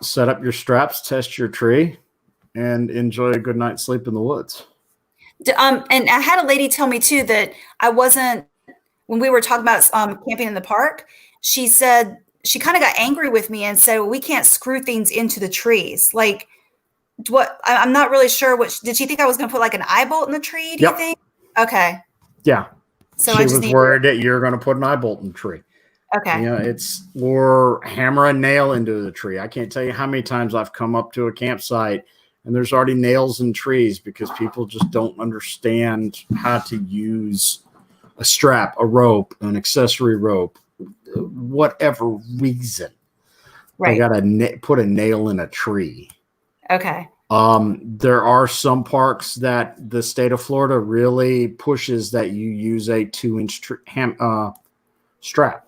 set up your straps, test your tree, and enjoy a good night's sleep in the woods. And I had a lady tell me too that I wasn't, when we were talking about camping in the park, she said she kind of got angry with me and said, well, we can't screw things into the trees. Like, I'm not really sure did she think I was going to put like an eye bolt in the tree? Do you think? Okay. Yeah. So she was worried that you're going to put an eye bolt in the tree. Okay. Or hammer a nail into the tree. I can't tell you how many times I've come up to a campsite and there's already nails in trees because people just don't understand how to use a strap, a rope, an accessory rope, whatever reason. Right. They got to put a nail in a tree. Okay. There are some parks that the state of Florida really pushes that you use a 2-inch strap.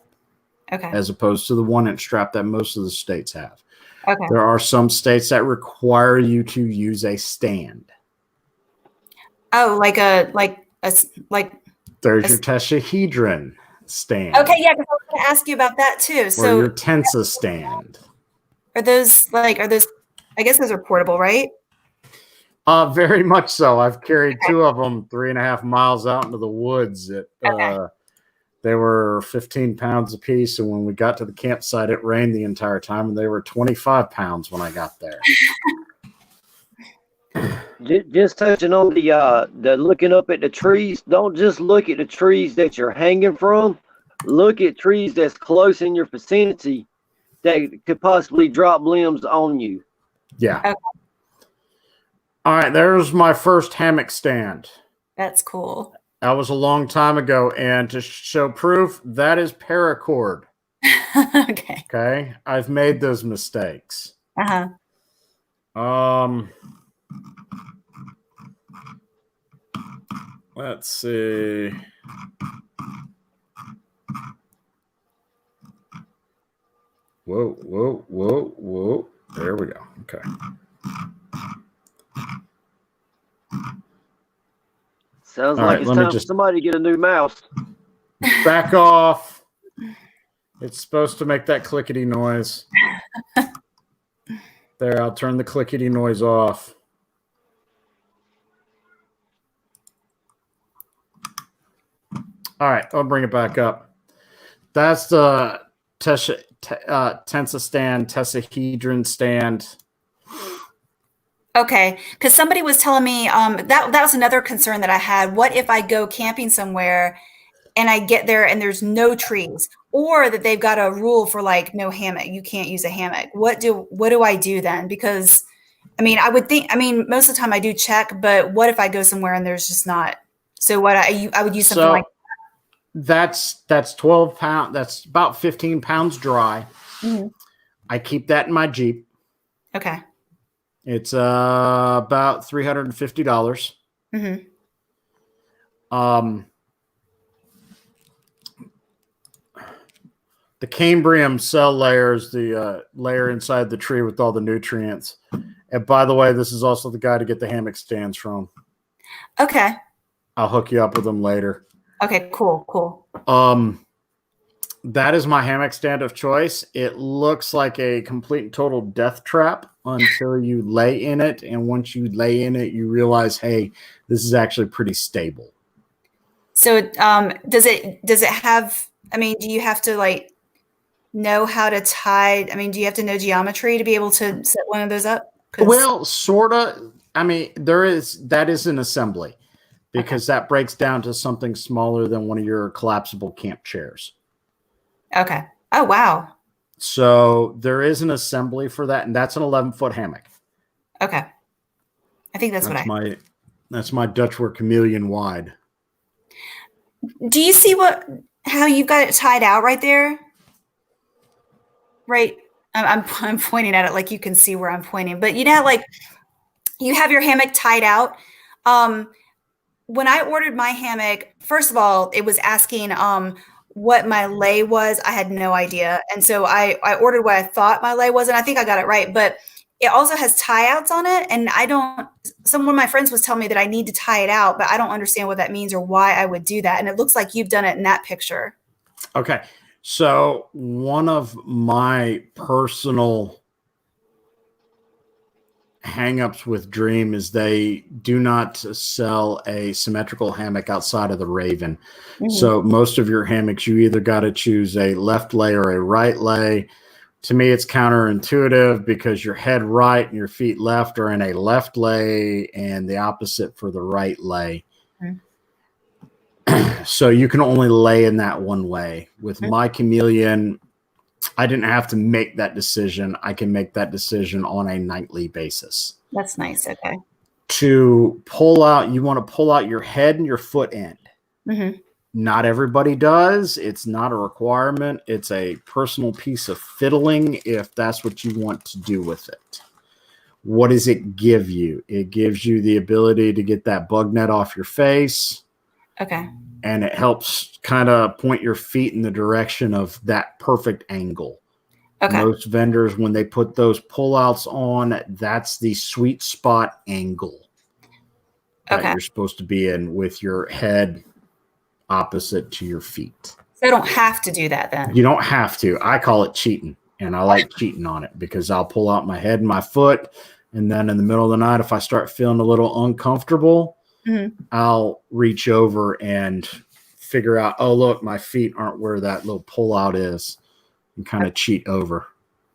Okay. As opposed to the 1-inch strap that most of the states have. Okay. There are some states that require you to use a stand. Oh, there's your tetrahedron stand. Okay, yeah, because I was going to ask you about that too. So or your tensa stand. Are those? I guess those are portable, right? Very much so. I've carried 2 of them 3.5 miles out into the woods. They were 15 pounds a piece, and when we got to the campsite, it rained the entire time, and they were 25 pounds when I got there. Just touching on the looking up at the trees. Don't just look at the trees that you're hanging from. Look at trees that's close in your vicinity that could possibly drop limbs on you. Yeah. Okay. All right, there's my first hammock stand. That's cool. That was a long time ago, and to show proof, that is paracord. Okay. Okay, I've made those mistakes. Let's see. Whoa. There we go. Okay. Sounds like it's time for somebody to get a new mouse. Back off. It's supposed to make that clickety noise. There, I'll turn the clickety noise off. All right, I'll bring it back up. That's the tensa stand, tetrahedron stand. Okay, because somebody was telling me that was another concern that I had. What if I go camping somewhere and I get there and there's no trees, or that they've got a rule for like no hammock, you can't use a hammock? What do I do then? Because I would think, most of the time I do check, but what if I go somewhere and there's just not? So what I would use something like that's 12 pounds. That's about 15 pounds dry. Mm-hmm. I keep that in my Jeep. Okay. It's about $350. Mm-hmm. The cambrium cell layer is the layer inside the tree with all the nutrients. And by the way, this is also the guy to get the hammock stands from. Okay. I'll hook you up with them later. Okay, cool. That is my hammock stand of choice. It looks like a complete and total death trap until you lay in it. And once you lay in it, you realize, hey, this is actually pretty stable. So does it have, do you have to know how to tie? Do you have to know geometry to be able to set one of those up? Well, sort of. That is an assembly because that breaks down to something smaller than one of your collapsible camp chairs. Okay. Oh, wow. So there is an assembly for that, and that's an 11-foot hammock. Okay. I think that's my Dutchwork chameleon wide. Do you see how you've got it tied out right there? Right. I'm pointing at it like you can see where I'm pointing, but you have your hammock tied out. When I ordered my hammock, first of all, it was asking what my lay was. I had no idea. And so I ordered what I thought my lay was, and I think I got it right. But it also has tie outs on it. And one of my friends was telling me that I need to tie it out, but I don't understand what that means or why I would do that. And it looks like you've done it in that picture. Okay. So one of my personal hang-ups with Dream is they do not sell a symmetrical hammock outside of the Raven. Mm-hmm. So most of your hammocks, you either got to choose a left lay or a right lay. To me, it's counterintuitive because your head right and your feet left are in a left lay and the opposite for the right lay. Mm-hmm. So you can only lay in that one way. With my Chameleon, I didn't have to make that decision. I can make that decision on a nightly basis. That's nice. Okay. To pull out, you want to pull out your head and your foot end. Mm-hmm. Not everybody does. It's not a requirement. It's a personal piece of fiddling if that's what you want to do with it. What does it give you? It gives you the ability to get that bug net off your face. Okay. And it helps kind of point your feet in the direction of that perfect angle. Okay. Most vendors, when they put those pullouts on, that's the sweet spot angle that you're supposed to be in with your head opposite to your feet. So I don't have to do that then? You don't have to. I call it cheating, and I like cheating on it because I'll pull out my head and my foot, and then in the middle of the night, if I start feeling a little uncomfortable, I'll reach over and figure out, oh, look, my feet aren't where that little pullout is, and kind of cheat over.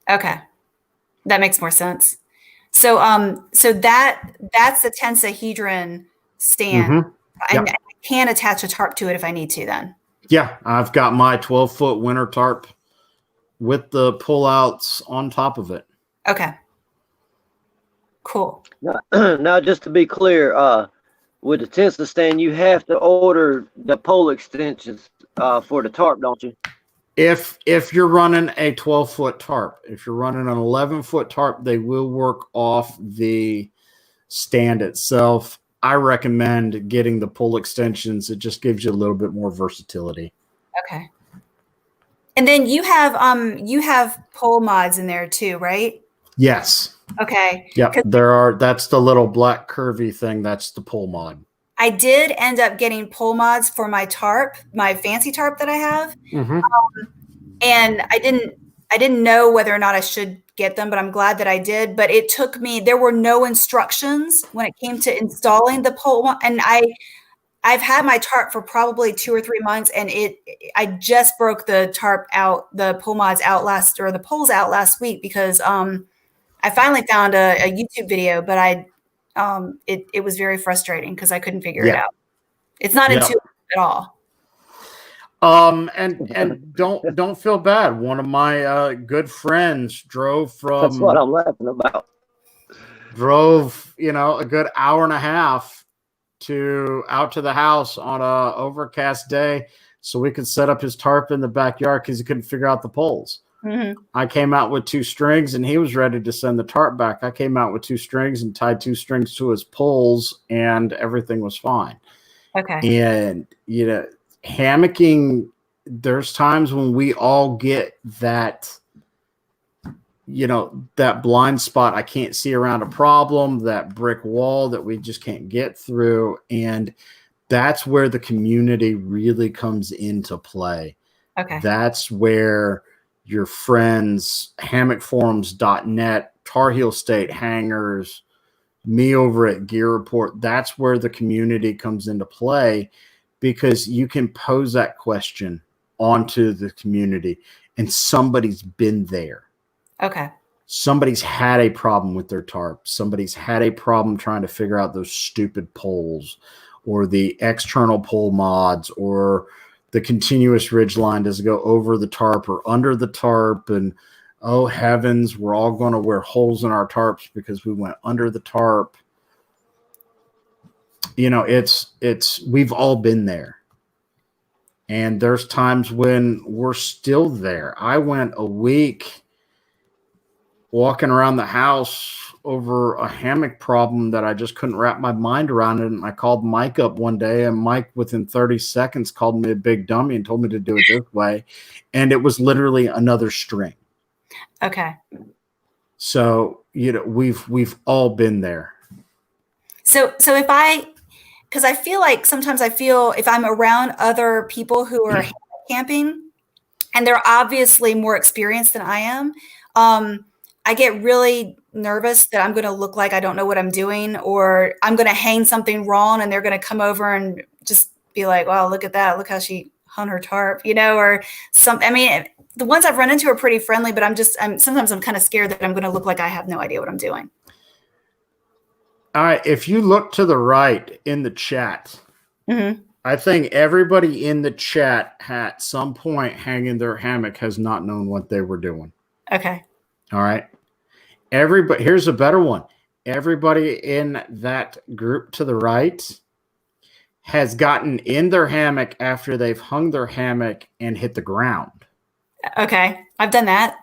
Okay. That makes more sense. So that's the tensahedron stand. Mm-hmm. And I can attach a tarp to it if I need to then. Yeah, I've got my 12-foot winter tarp with the pullouts on top of it. Okay. Cool. Now just to be clear, with the tensor stand, you have to order the pole extensions for the tarp, don't you? If you're running a 12-foot tarp, if you're running an 11-foot tarp, they will work off the stand itself. I recommend getting the pole extensions. It just gives you a little bit more versatility. Okay. And then you have pole mods in there too, right? Yes. Okay. Yep. That's the little black curvy thing. That's the pole mod. I did end up getting pole mods for my tarp, my fancy tarp that I have. Mm-hmm. And I didn't know whether or not I should get them, but I'm glad that I did. But it took me, there were no instructions when it came to installing the pole. And I've had my tarp for probably 2 or 3 months, and I just broke the tarp out, the pole mods out the poles out last week because I finally found a YouTube video, but it was very frustrating because I couldn't figure it out. It's not intuitive at all. And don't feel bad. One of my good friends drove from. That's what I'm laughing about. Drove, a good hour and a half out to the house on a overcast day, so we could set up his tarp in the backyard because he couldn't figure out the poles. Mm-hmm. I came out with 2 strings, and he was ready to send the tarp back. I came out with 2 strings and tied 2 strings to his poles, and everything was fine. Okay. And hammocking, there's times when we all get that, that blind spot. I can't see around a problem, that brick wall that we just can't get through. And that's where the community really comes into play. Okay. That's where your friends, hammockforums.net, Tar Heel State Hangers, me over at Gear Report, that's where the community comes into play, because you can pose that question onto the community and somebody's been there. Okay. Somebody's had a problem with their tarp. Somebody's had a problem trying to figure out those stupid poles or the external pole mods or the continuous ridge line. Does it go over the tarp or under the tarp? And oh heavens, we're all going to wear holes in our tarps because we went under the tarp. We've all been there. And there's times when we're still there. I went a week walking around the house over a hammock problem that I just couldn't wrap my mind around it. And I called Mike up one day, and Mike within 30 seconds called me a big dummy and told me to do it this way. And it was literally another string. Okay. So we've all been there. So because I feel like sometimes if I'm around other people who are camping and they're obviously more experienced than I am, I get really nervous that I'm going to look like I don't know what I'm doing, or I'm going to hang something wrong and they're going to come over and just be like, wow, look at that. Look how she hung her tarp, or some, I mean, the ones I've run into are pretty friendly, but sometimes I'm kind of scared that I'm going to look like I have no idea what I'm doing. All right. If you look to the right in the chat, I think everybody in the chat at some point hanging their hammock has not known what they were doing. Okay. All right. Here's a better one. Everybody in that group to the right has gotten in their hammock after they've hung their hammock and hit the ground. Okay. I've done that.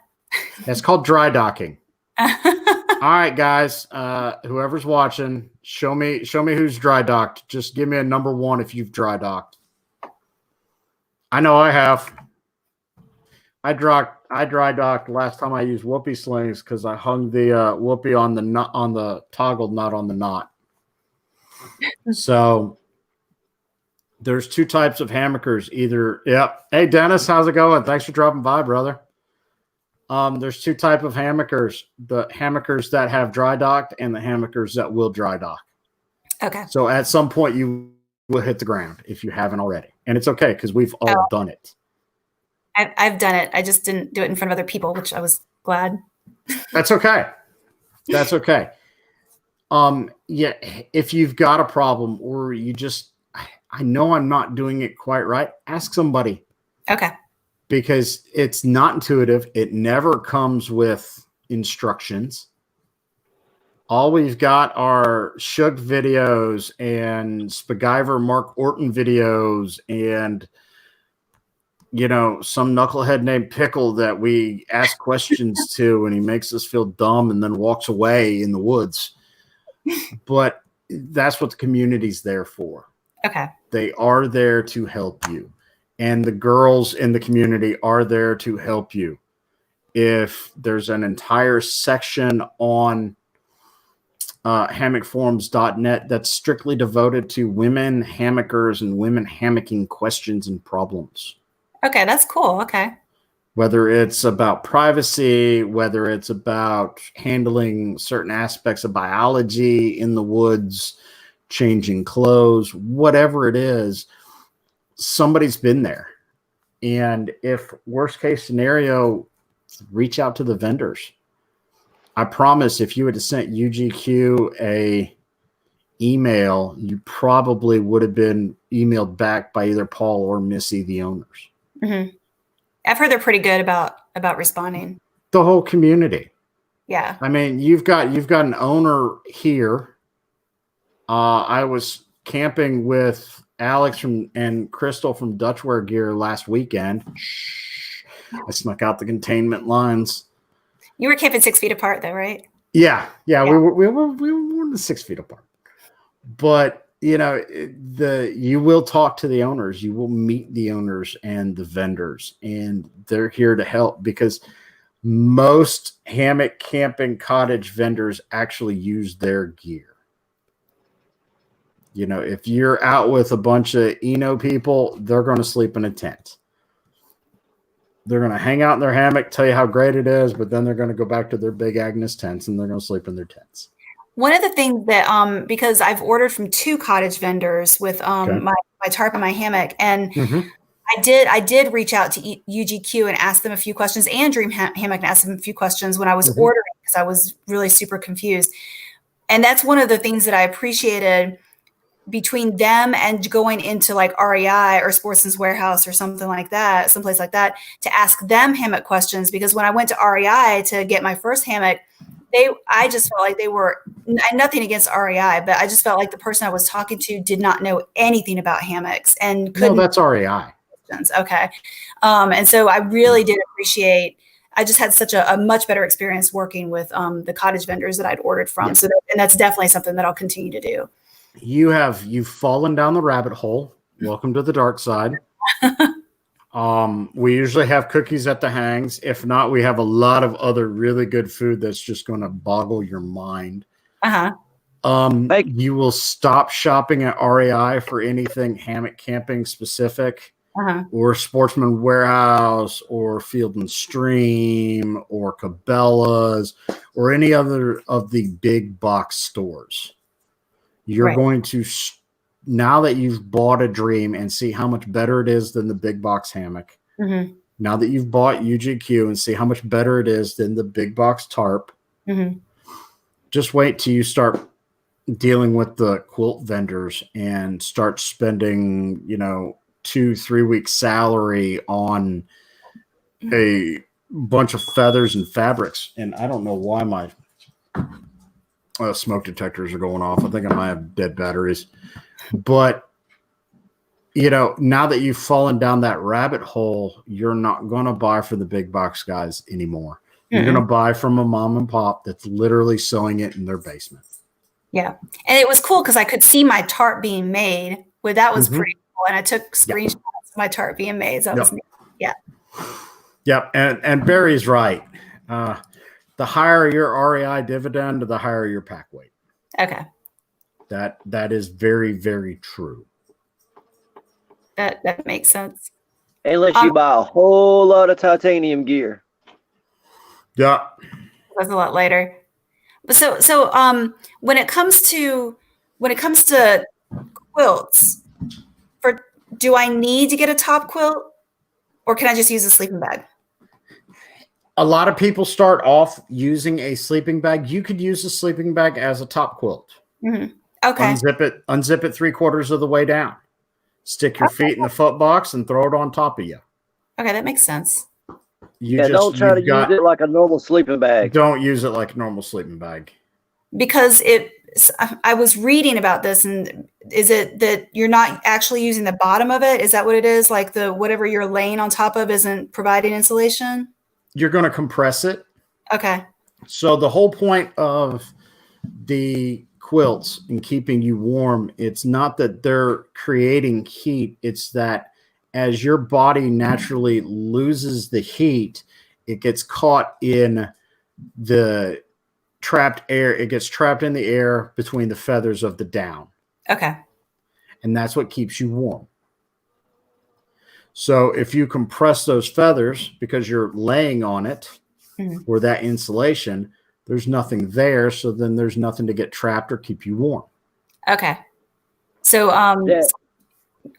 That's called dry docking. All right, guys, whoever's watching, show me who's dry docked. Just give me a number 1 if you've dry docked. I know I have. I dry docked last time I used whoopee slings because I hung the whoopee on the toggle, not on the knot. So there's 2 types of hammockers. Hey Dennis, how's it going? Thanks for dropping by, brother. There's 2 types of hammockers: the hammockers that have dry docked and the hammockers that will dry dock. Okay. So at some point you will hit the ground if you haven't already, and it's okay because we've all done it. I've done it. I just didn't do it in front of other people, which I was glad. That's okay. That's okay. Yeah, if you've got a problem or I know I'm not doing it quite right, ask somebody. Okay. Because it's not intuitive. It never comes with instructions. All we've got are Shug videos and Spaguyver Mark Orton videos and some knucklehead named Pickl that we ask questions to, and he makes us feel dumb and then walks away in the woods. But that's what the community's there for. Okay. They are there to help you. And the girls in the community are there to help you. If there's an entire section on hammockforums.net that's strictly devoted to women hammockers and women hammocking questions and problems. Okay, that's cool. Okay. Whether it's about privacy, whether it's about handling certain aspects of biology in the woods, changing clothes, whatever it is, somebody's been there. And if worst case scenario, reach out to the vendors. I promise if you had sent UGQ a email, you probably would have been emailed back by either Paul or Missy, the owners. Mm-hmm. I've heard they're pretty good about responding. The whole community. Yeah. I mean, you've got an owner here. I was camping with Alex and Crystal from Dutchware Gear last weekend. I snuck out the containment lines. You were camping 6 feet apart, though, right? Yeah. We were more than 6 feet apart. But you will talk to the owners. You will meet the owners and the vendors, and they're here to help because most hammock camping cottage vendors actually use their gear. If you're out with a bunch of Eno people, they're going to sleep in a tent. They're going to hang out in their hammock, tell you how great it is, but then they're going to go back to their big Agnes tents and they're going to sleep in their tents. One of the things that, because I've ordered from 2 cottage vendors with my tarp and my hammock, and I did reach out to UGQ and ask them a few questions, and Dream Hammock and ask them a few questions when I was ordering, because I was really super confused. And that's one of the things that I appreciated between them and going into like REI or Sportsman's Warehouse or something like that, someplace like that, to ask them hammock questions. Because when I went to REI to get my first hammock, I just felt like they were, nothing against REI, but I just felt like the person I was talking to did not know anything about hammocks and couldn't. No, that's REI. Okay. And so I really did appreciate, I just had such a much better experience working with the cottage vendors that I'd ordered from. So and that's definitely something that I'll continue to do. You've fallen down the rabbit hole. Welcome to the dark side. We usually have cookies at the hangs. If not, we have a lot of other really good food that's just going to boggle your mind. You will stop shopping at REI for anything hammock camping specific, or Sportsman Warehouse, or Field and Stream, or Cabela's, or any other of the big box stores. You're going to, now that you've bought a Dream and see how much better it is than the big box hammock, now that you've bought UGQ and see how much better it is than the big box tarp, just wait till you start dealing with the quilt vendors and start spending, 2-3 weeks salary on a bunch of feathers and fabrics. And I don't know why my smoke detectors are going off. I think I might have dead batteries. But, now that you've fallen down that rabbit hole, you're not going to buy for the big box guys anymore. You're going to buy from a mom and pop that's literally sewing it in their basement. Yeah. And it was cool because I could see my tarp being made. Well, that was pretty cool. And I took screenshots of my tarp being made. So that was neat. Yeah. Yep. And Barry's right. The higher your REI dividend, the higher your pack weight. Okay. That is very, very true. That makes sense. Unless you buy a whole lot of titanium gear. Yeah. That's a lot later. So when it comes to quilts, do I need to get a top quilt, or can I just use a sleeping bag? A lot of people start off using a sleeping bag. You could use a sleeping bag as a top quilt. Okay. Unzip it 3/4 of the way down. Stick your feet in the foot box and throw it on top of you. Okay, that makes sense. Don't try to use it like a normal sleeping bag. Don't use it like a normal sleeping bag. Because I was reading about this, and is it that you're not actually using the bottom of it? Is that what it is? Like whatever you're laying on top of isn't providing insulation? You're going to compress it. Okay. So the whole point of the quilts and keeping you warm, it's not that they're creating heat. It's that as your body naturally loses the heat, it gets caught in the trapped air. It gets trapped in the air between the feathers of the down. Okay. And that's what keeps you warm. So if you compress those feathers because you're laying on it or that insulation, there's nothing there. So then there's nothing to get trapped or keep you warm. Okay. So,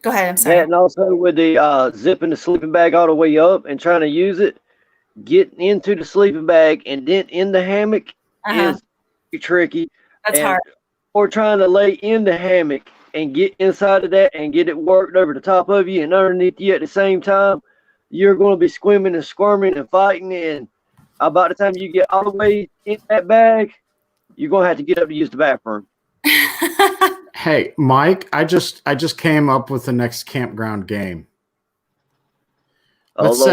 go ahead. I'm sorry. And also with the zipping the sleeping bag all the way up and trying to use it, getting into the sleeping bag and then in the hammock is tricky. That's hard. Or trying to lay in the hammock and get inside of that and get it worked over the top of you and underneath you at the same time, you're going to be squirming and squirming and fighting. And about the time you get all the way in that bag, you're going to have to get up to use the bathroom. Hey, Mike, I just came up with the next campground game. Let's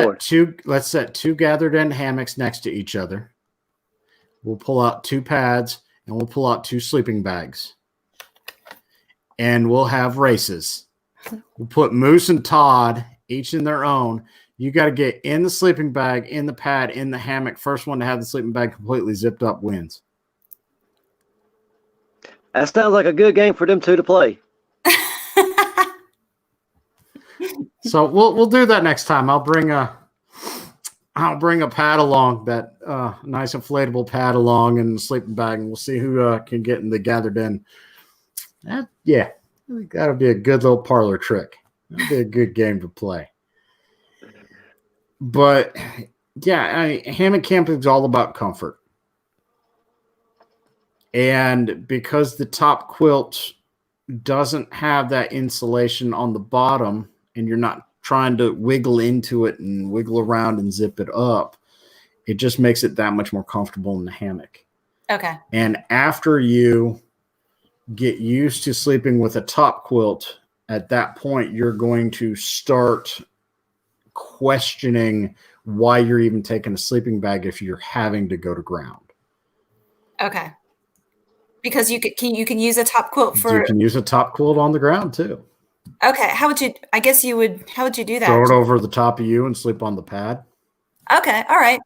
set two gathered in hammocks next to each other. We'll pull out 2 pads and we'll pull out 2 sleeping bags. And we'll have races. We'll put Moose and Todd each in their own. You got to get in the sleeping bag, in the pad, in the hammock. First one to have the sleeping bag completely zipped up wins. That sounds like a good game for them two to play. So we'll do that next time. I'll bring a pad along, that nice inflatable pad along, and the sleeping bag, and we'll see who can get in the gathered in. Yeah, I think that'll be a good little parlor trick. That'll be a good game to play. But yeah, hammock camping is all about comfort. And because the top quilt doesn't have that insulation on the bottom, and you're not trying to wiggle into it and wiggle around and zip it up, it just makes it that much more comfortable in the hammock. Okay. And after you get used to sleeping with a top quilt, at that point, you're going to start questioning why you're even taking a sleeping bag if you're having to go to ground. Okay. Because you can use a top quilt for... You can use a top quilt on the ground too. Okay. How would you do that? Throw it over the top of you and sleep on the pad. Okay. All right.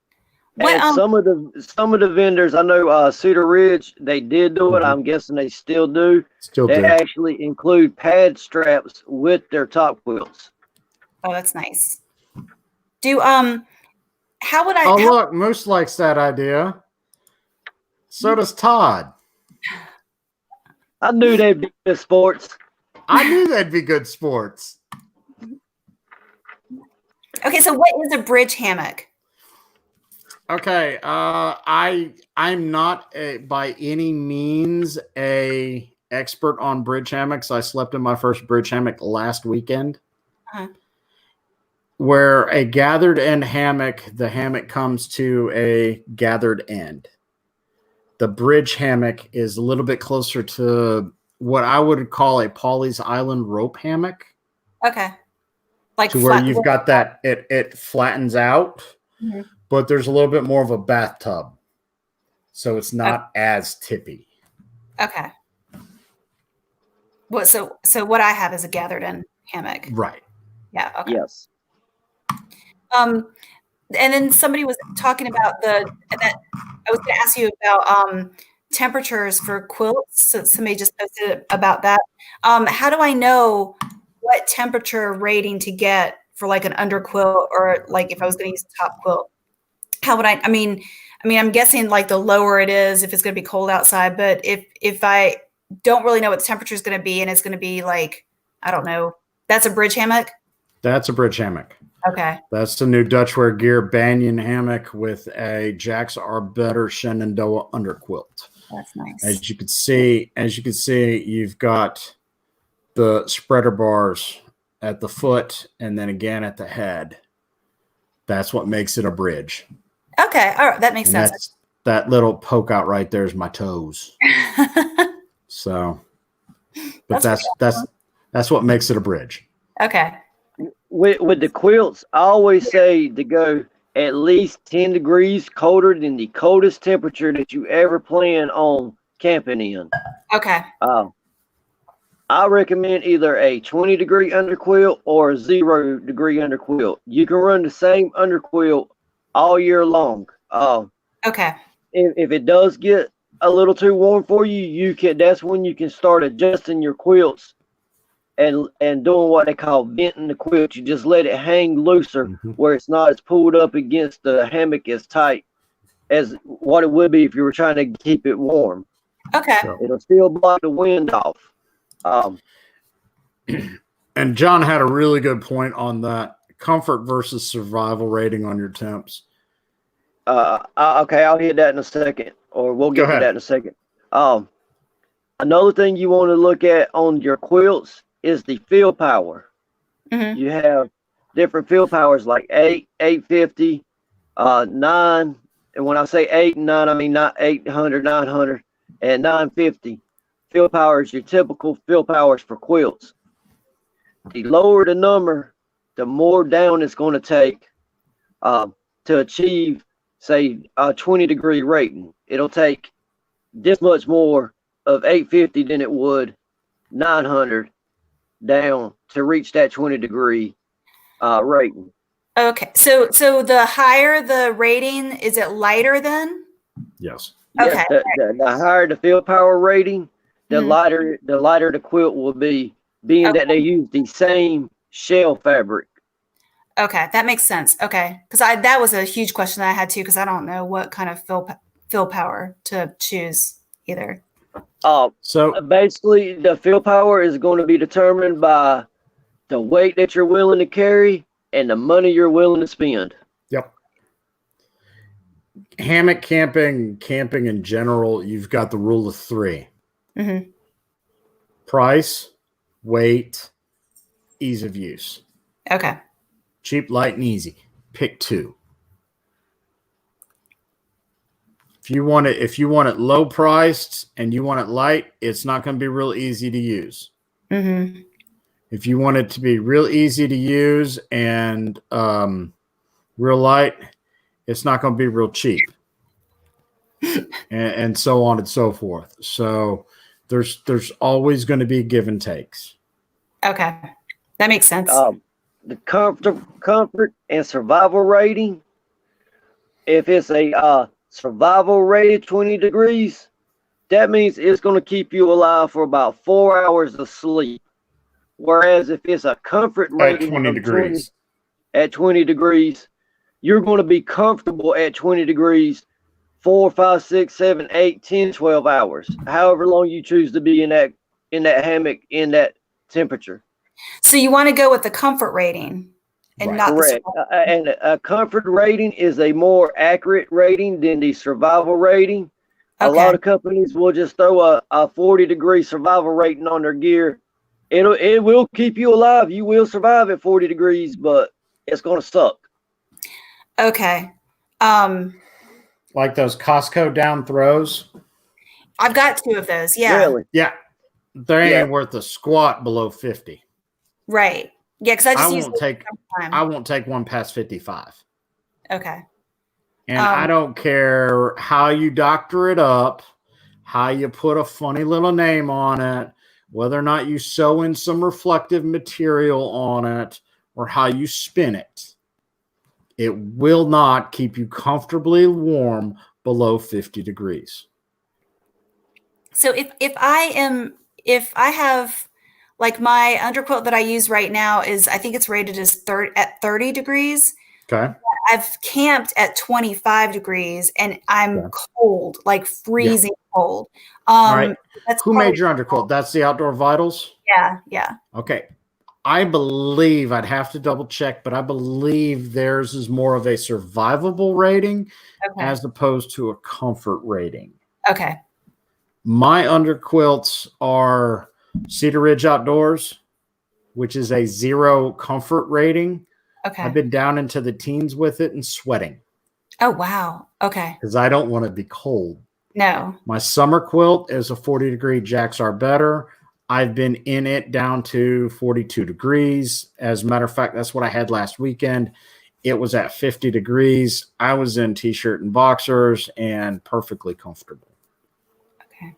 What, And some of the vendors, I know Cedar Ridge, they did do it. Mhm. I'm guessing they still do. Still They do. actually include pad straps with their top quilts. oh, that's nice. How would Oh, look, Moose likes that idea. So does Todd. I knew they'd be good sports. I knew that'd be good sports. Okay, so what is a bridge hammock? Okay, I'm not by any means a expert on bridge hammocks. I slept in my first bridge hammock last weekend. Uh-huh. Where a gathered end hammock, the hammock comes to a gathered end. The bridge hammock is a little bit closer to what I would call a Pawleys Island rope hammock. Okay. Like to where you've got that it flattens out, mm-hmm. but there's a little bit more of a bathtub. So it's not as tippy. Okay. So what I have is a gathered end hammock. Right. Yeah. Okay. Yes. And then somebody was talking about I was going to ask you about temperatures for quilts. So somebody just posted about that. How do I know what temperature rating to get for like an under quilt, or like if I was going to use a top quilt? How would I mean, I'm guessing like the lower it is if it's going to be cold outside, but if I don't really know what the temperature is going to be and it's going to be like, I don't know, that's a bridge hammock? That's a bridge hammock. Okay. That's the new Dutchware Gear Banyan hammock with a Jack's Are Better Shenandoah underquilt. That's nice. As you can see, you've got the spreader bars at the foot and then again at the head. That's what makes it a bridge. Okay. All right. That makes sense. That little poke out right there is my toes. So, but that's what makes it a bridge. Okay. With the quilts, I always say to go at least 10 degrees colder than the coldest temperature that you ever plan on camping in. Okay. I recommend either a 20-degree underquilt or a 0-degree underquilt. You can run the same underquilt all year long. Okay. If it does get a little too warm for you, that's when you can start adjusting your quilts and doing what they call venting the quilt. You just let it hang looser where it's not as pulled up against the hammock as tight as what it would be if you were trying to keep it warm. Okay. So, it'll still block the wind off. And John had a really good point on that comfort versus survival rating on your temps. Okay, I'll hit that in a second, or we'll get to that in a second. Another thing you want to look at on your quilts is the fill power. Mm-hmm. You have different fill powers like 8, 850, 9. And when I say 8 and 9, I mean not 800, 900, and 950. Fill power is your typical fill powers for quilts. The lower the number, the more down it's going to take to achieve, say, a 20-degree rating. It'll take this much more of 850 than it would 900 down to reach that 20-degree rating. Okay, so the higher the rating, is it lighter then? Yes. Okay. Yes, the higher the fill power rating, the lighter the quilt will be, being that they use the same shell fabric. Okay, that makes sense. Okay, because that was a huge question that I had too, because I don't know what kind of fill power to choose either. So basically, the fill power is going to be determined by the weight that you're willing to carry and the money you're willing to spend. Yep. Hammock camping in general, you've got the rule of 3. Mm-hmm. Price, weight, ease of use. Okay. Cheap, light, and easy. Pick 2. If you want it low priced and you want it light, it's not going to be real easy to use. Mm-hmm. If you want it to be real easy to use and real light, it's not going to be real cheap. and so on and so forth. So there's always going to be give and takes. Okay. That makes sense. The comfort and survival rating. If it's a survival rated 20 degrees, that means it's going to keep you alive for about 4 hours of sleep. Whereas if it's a comfort rating at 20 degrees, at 20 degrees, you're going to be comfortable at 20 degrees 4, 5, 6, 7, 8, 10, 12 hours, however long you choose to be in that hammock in that temperature. So you want to go with the comfort rating and not correct. And a comfort rating is a more accurate rating than the survival rating. Okay. A lot of companies will just throw a 40-degree survival rating on their gear. It will keep you alive. You will survive at 40 degrees, but it's going to suck. Okay. Like those Costco down throws. I've got 2 of those. Yeah. Really? Yeah. They ain't worth a squat below 50. Right. Yeah, because I won't take one past 55. Okay. And I don't care how you doctor it up, how you put a funny little name on it, whether or not you sew in some reflective material on it, or how you spin it. It will not keep you comfortably warm below 50 degrees. So if I have, like, my underquilt that I use right now is, I think it's rated as at 30 degrees. Okay. I've camped at 25 degrees and I'm cold, like freezing cold. All right. Who made your underquilt? That's the Outdoor Vitals? Yeah. Okay. I believe, I'd have to double check, but I believe theirs is more of a survivable rating as opposed to a comfort rating. Okay. My underquilts are Cedar Ridge Outdoors, which is a 0 comfort rating. Okay. I've been down into the teens with it and sweating. Oh, wow. Okay. Because I don't want to be cold. No. My summer quilt is a 40-degree Jacks Are Better. I've been in it down to 42 degrees. As a matter of fact, that's what I had last weekend. It was at 50 degrees. I was in T-shirt and boxers and perfectly comfortable. Okay.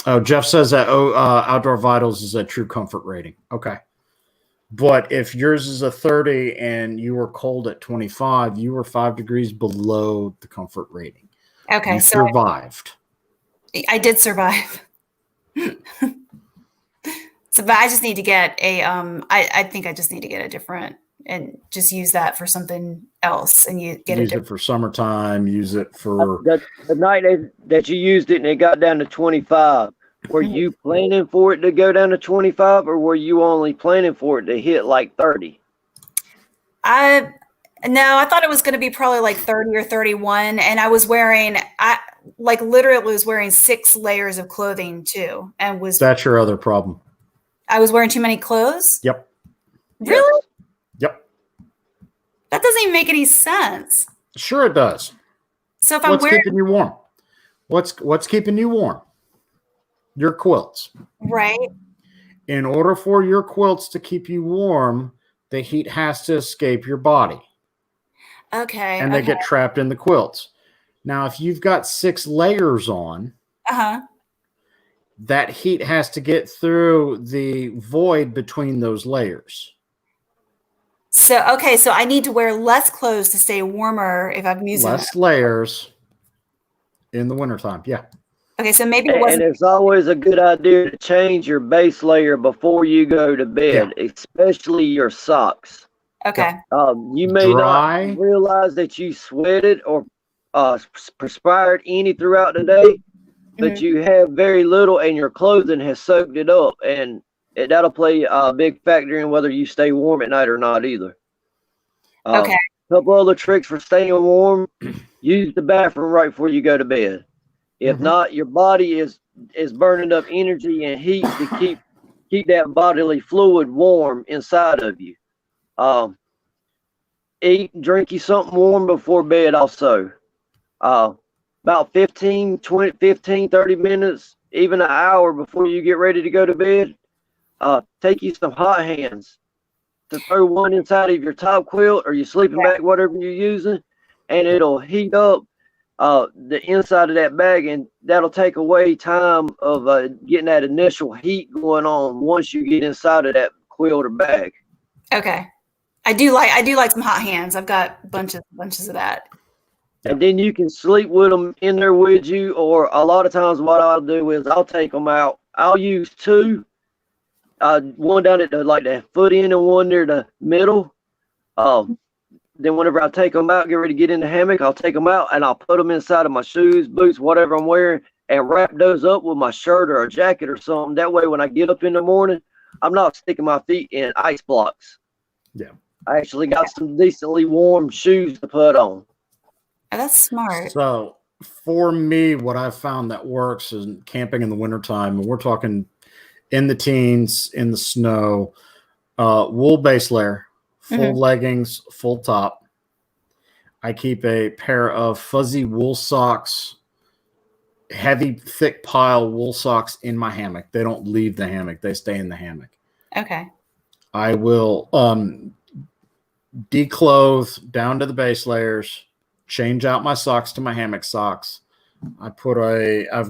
Oh, Jeff says that Outdoor Vitals is a true comfort rating. Okay. But if yours is a 30 and you were cold at 25, you were 5 degrees below the comfort rating. Okay. You survived. I did survive. But I just need to get I think I just need to get a different, and just use that for something else, and use it for summertime, use it for the night that you used it and it got down to 25. Were you planning for it to go down to 25, or were you only planning for it to hit like 30? No, I thought it was going to be probably like 30 or 31, and I was wearing, literally was wearing 6 layers of clothing too, and that's your other problem. I was wearing too many clothes? Yep. Really? Yep. That doesn't even make any sense. Sure it does. So if I'm wearing... What's keeping you warm? What's keeping you warm? Your quilts. Right. In order for your quilts to keep you warm, the heat has to escape your body. Okay. And they get trapped in the quilts. Now, if you've got 6 layers on, that heat has to get through the void between those layers. So I need to wear less clothes to stay warmer if I'm using less layers in the wintertime. Yeah. Okay, so maybe it wasn't. And it's always a good idea to change your base layer before you go to bed, especially your socks. Okay. You may not realize that you sweated or perspired any throughout the day, but you have very little, and your clothing has soaked it up, and that'll play a big factor in whether you stay warm at night or not either. Okay. A couple other tricks for staying warm: use the bathroom right before you go to bed. If not, your body is burning up energy and heat to keep that bodily fluid warm inside of you. Eat and drink you something warm before bed also. About 15, 30 minutes, even an hour before you get ready to go to bed, take you some hot hands to throw one inside of your top quilt or your sleeping bag, whatever you're using, and it'll heat up the inside of that bag, and that'll take away time of getting that initial heat going on once you get inside of that quilt or bag. Okay. I do like some hot hands. I've got bunches of that. And then you can sleep with them in there with you, or a lot of times what I'll do is I'll take them out. I'll use two, one down at the foot end and one near the middle. Then whenever I take them out, get ready to get in the hammock, I'll take them out and I'll put them inside of my shoes, boots, whatever I'm wearing, and wrap those up with my shirt or a jacket or something. That way when I get up in the morning, I'm not sticking my feet in ice blocks. Yeah. I actually got some decently warm shoes to put on. Oh, that's smart. So for me, what I've found that works is camping in the wintertime, and we're talking in the teens, in the snow, wool base layer, full leggings, full top. I keep a pair of fuzzy wool socks, heavy, thick pile wool socks in my hammock. They don't leave the hammock. They stay in the hammock. Okay. I will declothe down to the base layers, change out my socks to my hammock socks. I've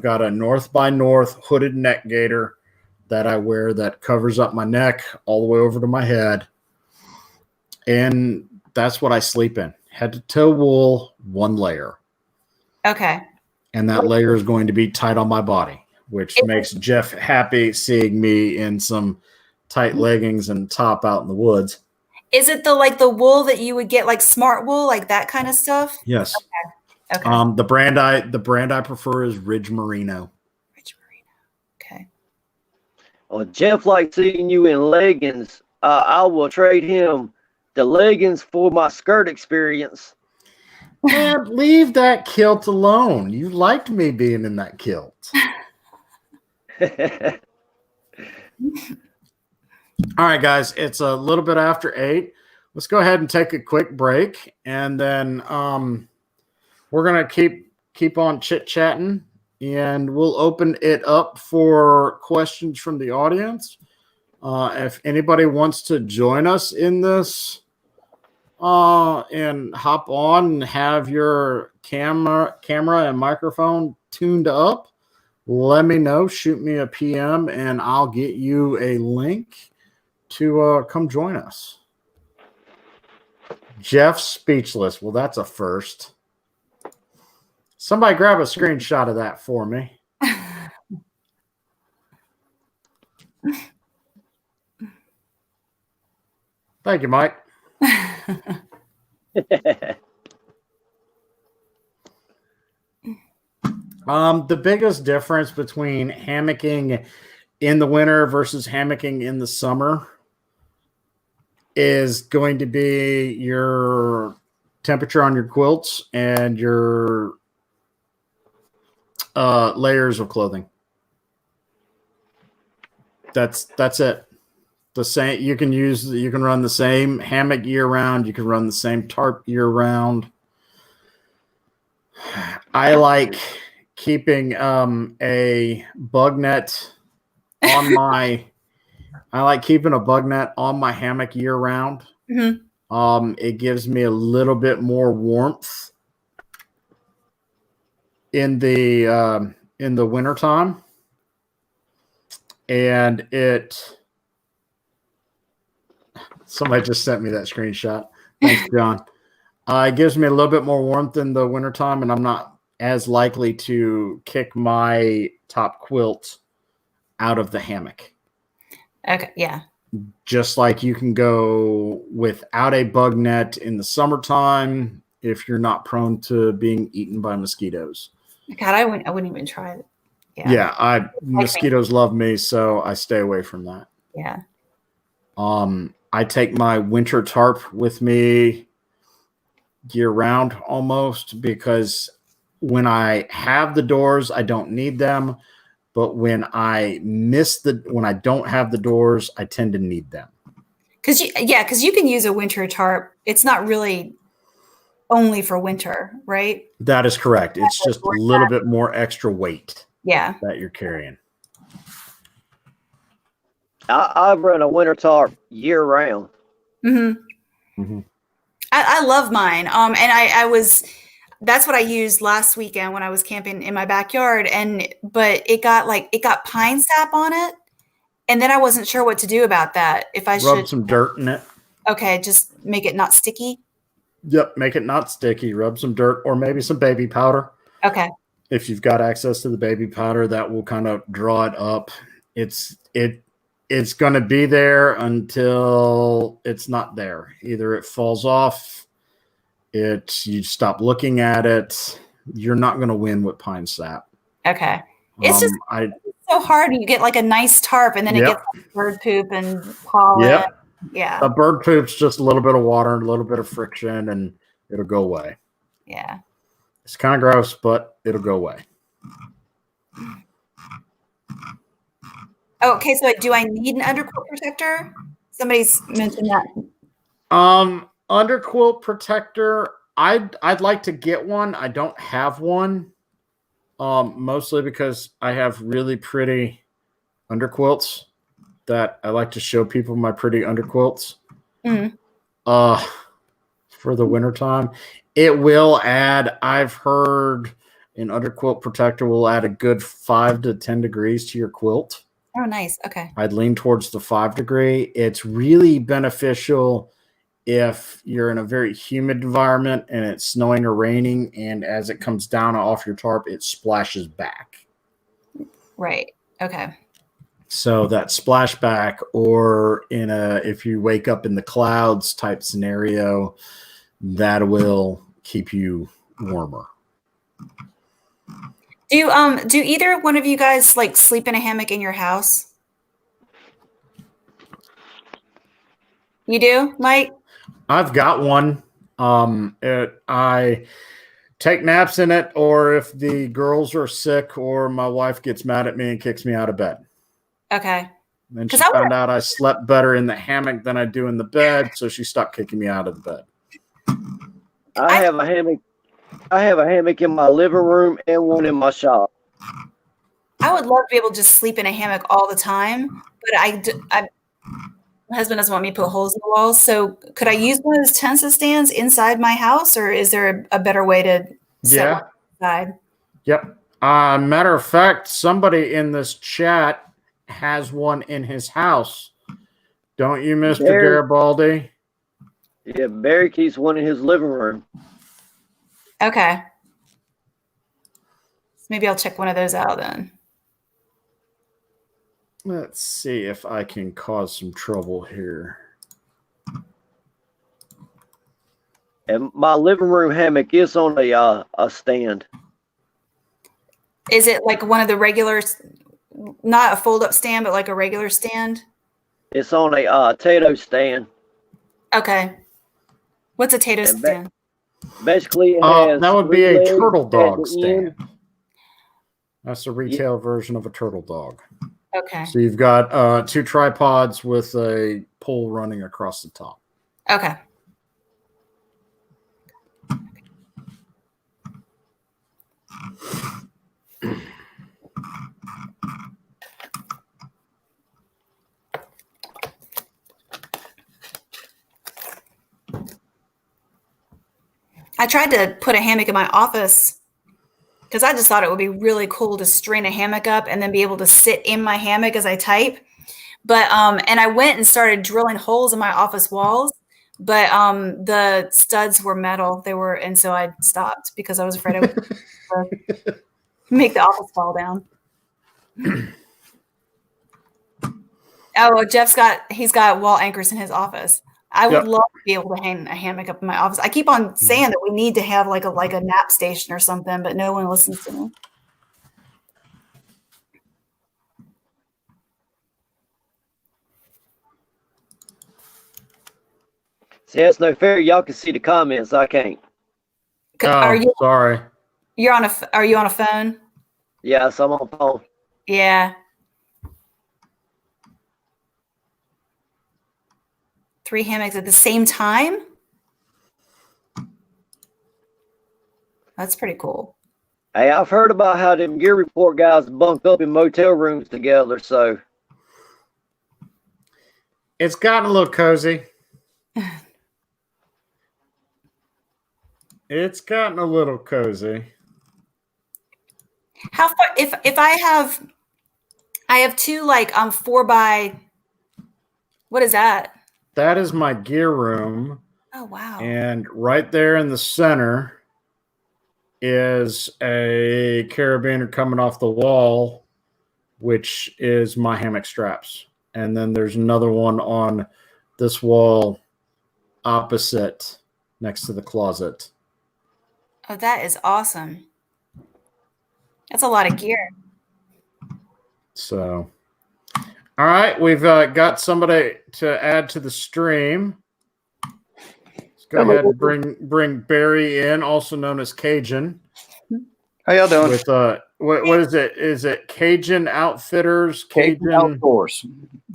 got a North by North hooded neck gaiter that I wear that covers up my neck all the way over to my head. And that's what I sleep in. Head to toe wool, one layer. Okay. And that layer is going to be tight on my body, which makes Jeff happy seeing me in some tight leggings and top out in the woods. Is it the wool that you would get, like smart wool, like that kind of stuff? Yes. Okay. The brand I prefer is Ridge Merino. Ridge Merino. Okay. Well, Jeff likes seeing you in leggings. I will trade him the leggings for my skirt experience. Man, leave that kilt alone. You liked me being in that kilt. All right, guys, it's a little bit after 8. Let's go ahead and take a quick break, and then we're gonna keep on chit-chatting, and we'll open it up for questions from the audience. If anybody wants to join us in this and hop on and have your camera and microphone tuned up, let me know. Shoot me a PM, and I'll get you a link to come join us. Jeff's speechless. Well, that's a first. Somebody grab a screenshot of that for me. Thank you, Mike. The biggest difference between hammocking in the winter versus hammocking in the summer is going to be your temperature on your quilts and your layers of clothing. That's it. The same. You can run the same hammock year round. You can run the same tarp year round. I like keeping a bug net on my. I like keeping a bug net on my hammock year round. Mm-hmm. It gives me a little bit more warmth in the wintertime. And somebody just sent me that screenshot. Thanks, John. It gives me a little bit more warmth in the wintertime, and I'm not as likely to kick my top quilt out of the hammock. Okay, yeah. Just like you can go without a bug net in the summertime if you're not prone to being eaten by mosquitoes. God, I wouldn't even try it. Yeah, mosquitoes love me, so I stay away from that. Yeah. I take my winter tarp with me year round almost, because when I have the doors, I don't need them. But when I don't have the doors, I tend to need them. Because you can use a winter tarp. It's not really only for winter, right? That is correct. It's just a little bit more extra weight. Yeah. That you're carrying. I run a winter tarp year round. Mm-hmm. Mm-hmm. I love mine. And that's what I used last weekend when I was camping in my backyard. But it got pine sap on it. And then I wasn't sure what to do about that. If I Rub should some dirt in it. Okay, just make it not sticky. Yep, make it not sticky. Rub some dirt or maybe some baby powder. Okay. If you've got access to the baby powder, that will kind of draw it up. It's going to be there until it's not there. Either it falls off, you stop looking at it. You're not going to win with pine sap. Okay. It's just so hard. You get like a nice tarp and then it gets like bird poop and pollen. Yep. Yeah. A bird poop's just a little bit of water, a little bit of friction, and it'll go away. Yeah. It's kind of gross, but it'll go away. Okay, so do I need an underquilt protector? Somebody's mentioned that. Underquilt protector, I'd like to get one. I don't have one. Mostly because I have really pretty underquilts that I like to show people my pretty underquilts. Mm. For the wintertime. It will add, I've heard an underquilt protector will add a good 5 to 10 degrees to your quilt. Oh, nice. Okay. I'd lean towards the 5 degree. It's really beneficial if you're in a very humid environment and it's snowing or raining, and as it comes down off your tarp, it splashes back. Right. Okay. So that splashback, or if you wake up in the clouds type scenario, that will keep you warmer. Do either one of you guys like sleep in a hammock in your house? You do, Mike? I've got one. I take naps in it, or if the girls are sick or my wife gets mad at me and kicks me out of bed. Okay. Then she found out I slept better in the hammock than I do in the bed, so she stopped kicking me out of the bed. I have a hammock. I have a hammock in my living room and one in my shop. I would love to be able to just sleep in a hammock all the time, but my husband doesn't want me to put holes in the walls. So could I use one of those Tensa stands inside my house, or is there a better way to set one inside? Yep. Matter of fact, somebody in this chat has one in his house. Don't you, Mr. Garibaldi? Yeah, Barry keeps one in his living room. Okay. So maybe I'll check one of those out then. Let's see if I can cause some trouble here. And my living room hammock is on a stand. Is it like one of the regulars, not a fold-up stand, but like a regular stand? It's on a Tato stand. Okay. What's a Tato stand? Basically, it has that would be a turtle dog stand. End. That's a retail version of a turtle dog. Okay. So you've got 2 tripods with a pole running across the top. Okay. I tried to put a hammock in my office because I just thought it would be really cool to string a hammock up and then be able to sit in my hammock as I type. But and I went and started drilling holes in my office walls, but the studs were metal. And so I stopped because I was afraid I would make the office fall down. Oh, he's got wall anchors in his office. I would love to be able to hang a hammock up in my office. I keep on saying that we need to have like a nap station or something, but no one listens to me. See, that's no fair. Y'all can see the comments. I can't. Sorry. Are you on a phone? Yes, I'm on phone. Yeah. 3 hammocks at the same time? That's pretty cool. Hey, I've heard about how them Gear Report guys bunk up in motel rooms together, so. It's gotten a little cozy. It's gotten a little cozy. How far, if I have I have two like 4x. What is that? That is my gear room. Oh wow. And right there in the center is a carabiner coming off the wall, which is my hammock straps. And then there's another one on this wall opposite next to the closet. Oh, that is awesome. That's a lot of gear. So, all right, we've got somebody to add to the stream. Let's go ahead and bring Barry in, also known as Cajun. How y'all doing? With what is it? Is it Cajun Outfitters? Cajun Outdoors.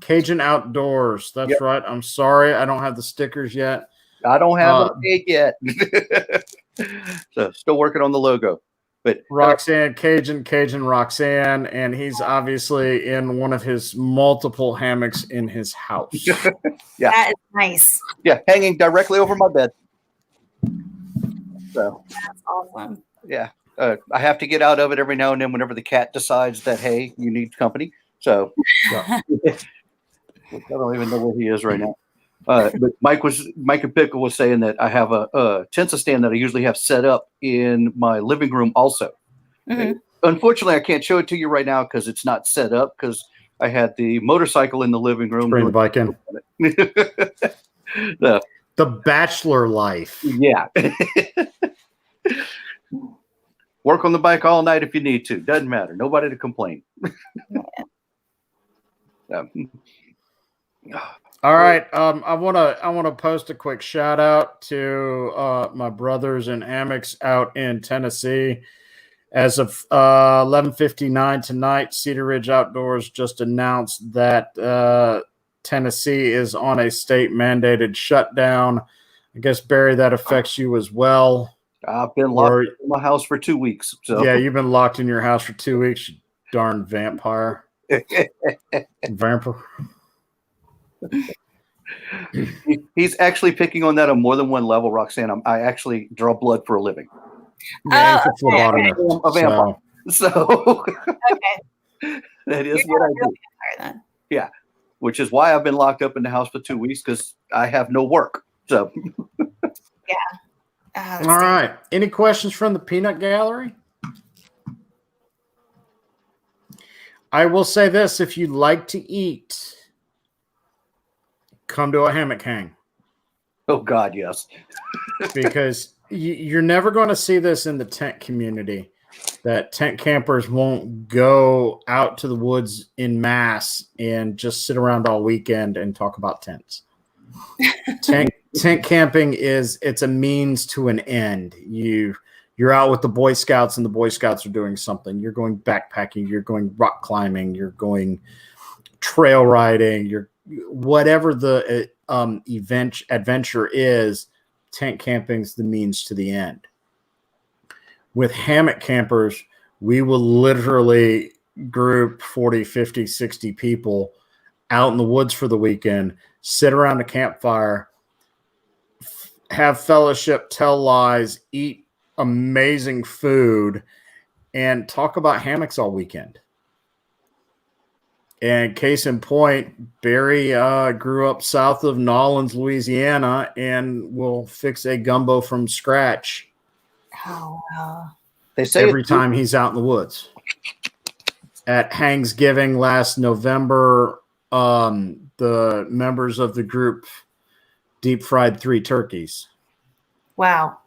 Cajun Outdoors. That's right. I'm sorry, I don't have the stickers yet. I don't have a pig yet. So still working on the logo. But Roxanne, Cajun Roxanne, and he's obviously in one of his multiple hammocks in his house. Yeah, that is nice. Yeah, hanging directly over my bed. So that's awesome. Yeah, I have to get out of it every now and then whenever the cat decides that, hey, you need company. So I don't even know where he is right now. But Mike and Pickl was saying that I have a Tensa stand that I usually have set up in my living room also. Mm-hmm. Unfortunately, I can't show it to you right now because it's not set up because I had the motorcycle in the living room. Bring the bike in. The bachelor life. Yeah. Work on the bike all night if you need to. Doesn't matter. Nobody to complain. All right. I wanna post a quick shout out to my brothers in hammocks out in Tennessee. As of 11:59 tonight, Cedar Ridge Outdoors just announced that Tennessee is on a state mandated shutdown. I guess, Barry, that affects you as well. I've been locked in my house for 2 weeks. So yeah, you've been locked in your house for 2 weeks, you darn vampire. Vampire. He's actually picking on that on more than one level, Roxanne. I actually draw blood for a living. Yeah, he's a phlebotomist. A vampire. So okay. That is what I do. Then. Yeah, which is why I've been locked up in the house for 2 weeks because I have no work. So yeah. All right. Any questions from the peanut gallery? I will say this: if you like to eat, come to a hammock hang. Oh God, yes. Because you're never going to see this in the tent community, that tent campers won't go out to the woods in mass and just sit around all weekend and talk about tents. Tent camping it's a means to an end. You're out with the Boy Scouts and the Boy Scouts are doing something. You're going backpacking, you're going rock climbing, you're going trail riding, you're whatever the adventure is. Tent camping's the means to the end. With hammock campers, we will literally group 40, 50, 60 people out in the woods for the weekend, sit around a campfire, have fellowship, tell lies, eat amazing food, and talk about hammocks all weekend. And case in point, Barry grew up south of Nolens, Louisiana, and will fix a gumbo from scratch. Oh, wow. They say every time he's out in the woods. At Thanksgiving last November, the members of the group deep fried 3 turkeys. Wow.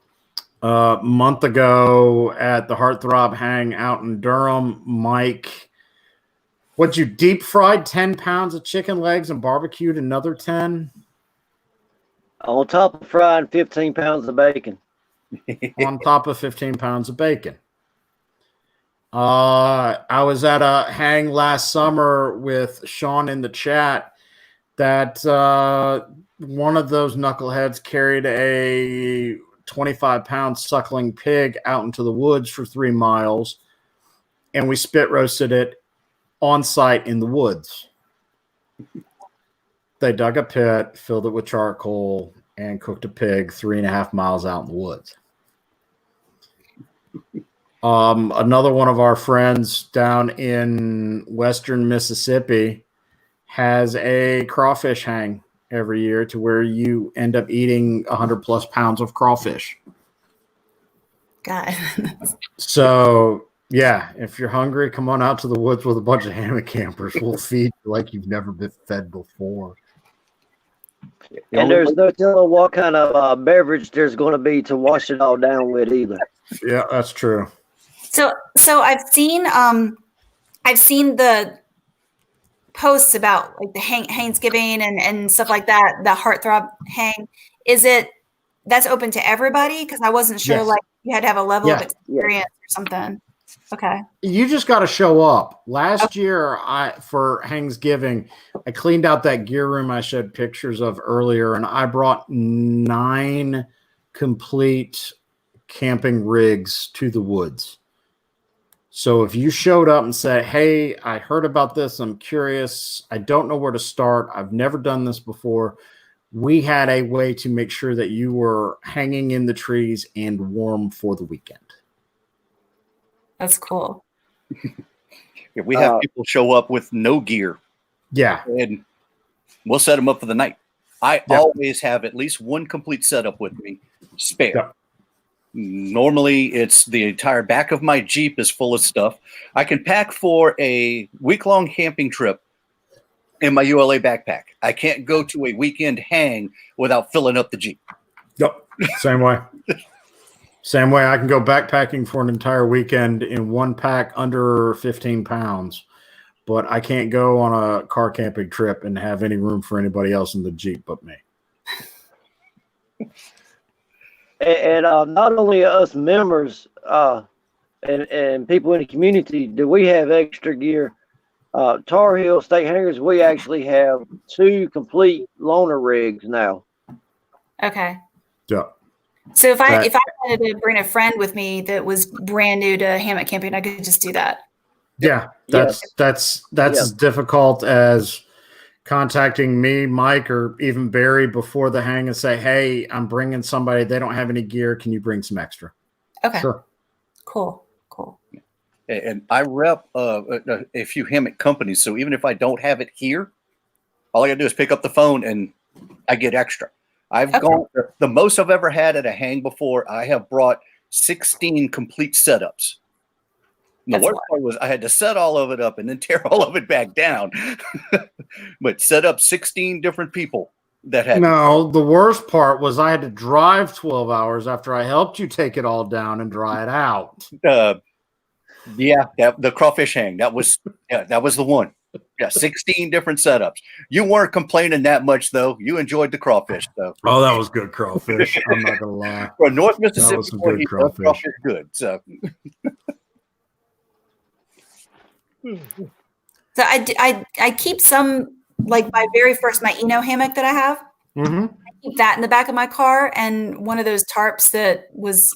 A month ago at the Heartthrob Hang out in Durham, Mike, what'd you deep fried 10 pounds of chicken legs and barbecued another 10? On top of frying 15 pounds of bacon. On top of 15 pounds of bacon. I was at a hang last summer with Sean in the chat that one of those knuckleheads carried a 25-pound suckling pig out into the woods for 3 miles, and we spit roasted it on site in the woods. They dug a pit, filled it with charcoal, and cooked a pig 3.5 miles out in the woods. Another one of our friends down in Western Mississippi has a crawfish hang every year to where you end up eating 100+ pounds of crawfish. God. So, yeah, if you're hungry, come on out to the woods with a bunch of hammock campers. We'll feed you like you've never been fed before. And there's no telling what kind of beverage there's going to be to wash it all down with either. Yeah, that's true. So I've seen the posts about like the Thanksgiving and stuff like that, the heartthrob hang. That's open to everybody? Because I wasn't sure, Yes. like you had to have a level of Yeah. experience or something. Okay. You just got to show up. Last year, for Thanksgiving, I cleaned out that gear room I showed pictures of earlier, and I brought 9 complete camping rigs to the woods. So if you showed up and said, hey, I heard about this, I'm curious, I don't know where to start, I've never done this before, we had a way to make sure that you were hanging in the trees and warm for the weekend. That's cool. Yeah, we have people show up with no gear. Yeah. And we'll set them up for the night. I always have at least one complete setup with me, spare. Yeah. Normally, it's the entire back of my Jeep is full of stuff. I can pack for a week-long camping trip in my ULA backpack. I can't go to a weekend hang without filling up the Jeep. Yep. Same way. Same way. I can go backpacking for an entire weekend in one pack under 15 pounds, but I can't go on a car camping trip and have any room for anybody else in the Jeep but me. And not only us members and people in the community do we have extra gear. Tar Heel State Hangers, we actually have 2 complete loaner rigs now. Okay. Yeah. So if I wanted to bring a friend with me that was brand new to hammock camping, I could just do that. Yeah. That's as difficult as contacting me, Mike, or even Barry before the hang and say, hey, I'm bringing somebody. They don't have any gear. Can you bring some extra? Okay. Sure. Cool. And I rep a few hammock companies. So even if I don't have it here, all I got to do is pick up the phone and I get extra. I've gone the most I've ever had at a hang before. I have brought 16 complete setups. The worst part was I had to set all of it up and then tear all of it back down. But set up 16 different people that had. No, the worst part was I had to drive 12 hours after I helped you take it all down and dry it out. The crawfish hang. That was the one. Yeah, 16 different setups. You weren't complaining that much, though. You enjoyed the crawfish, though. Oh, that was good crawfish. I'm not gonna lie. For North Mississippi, that was some good crawfish. Good. So I keep some, like my very first, my Eno hammock that I have. Mm-hmm. I keep that in the back of my car, and one of those tarps that was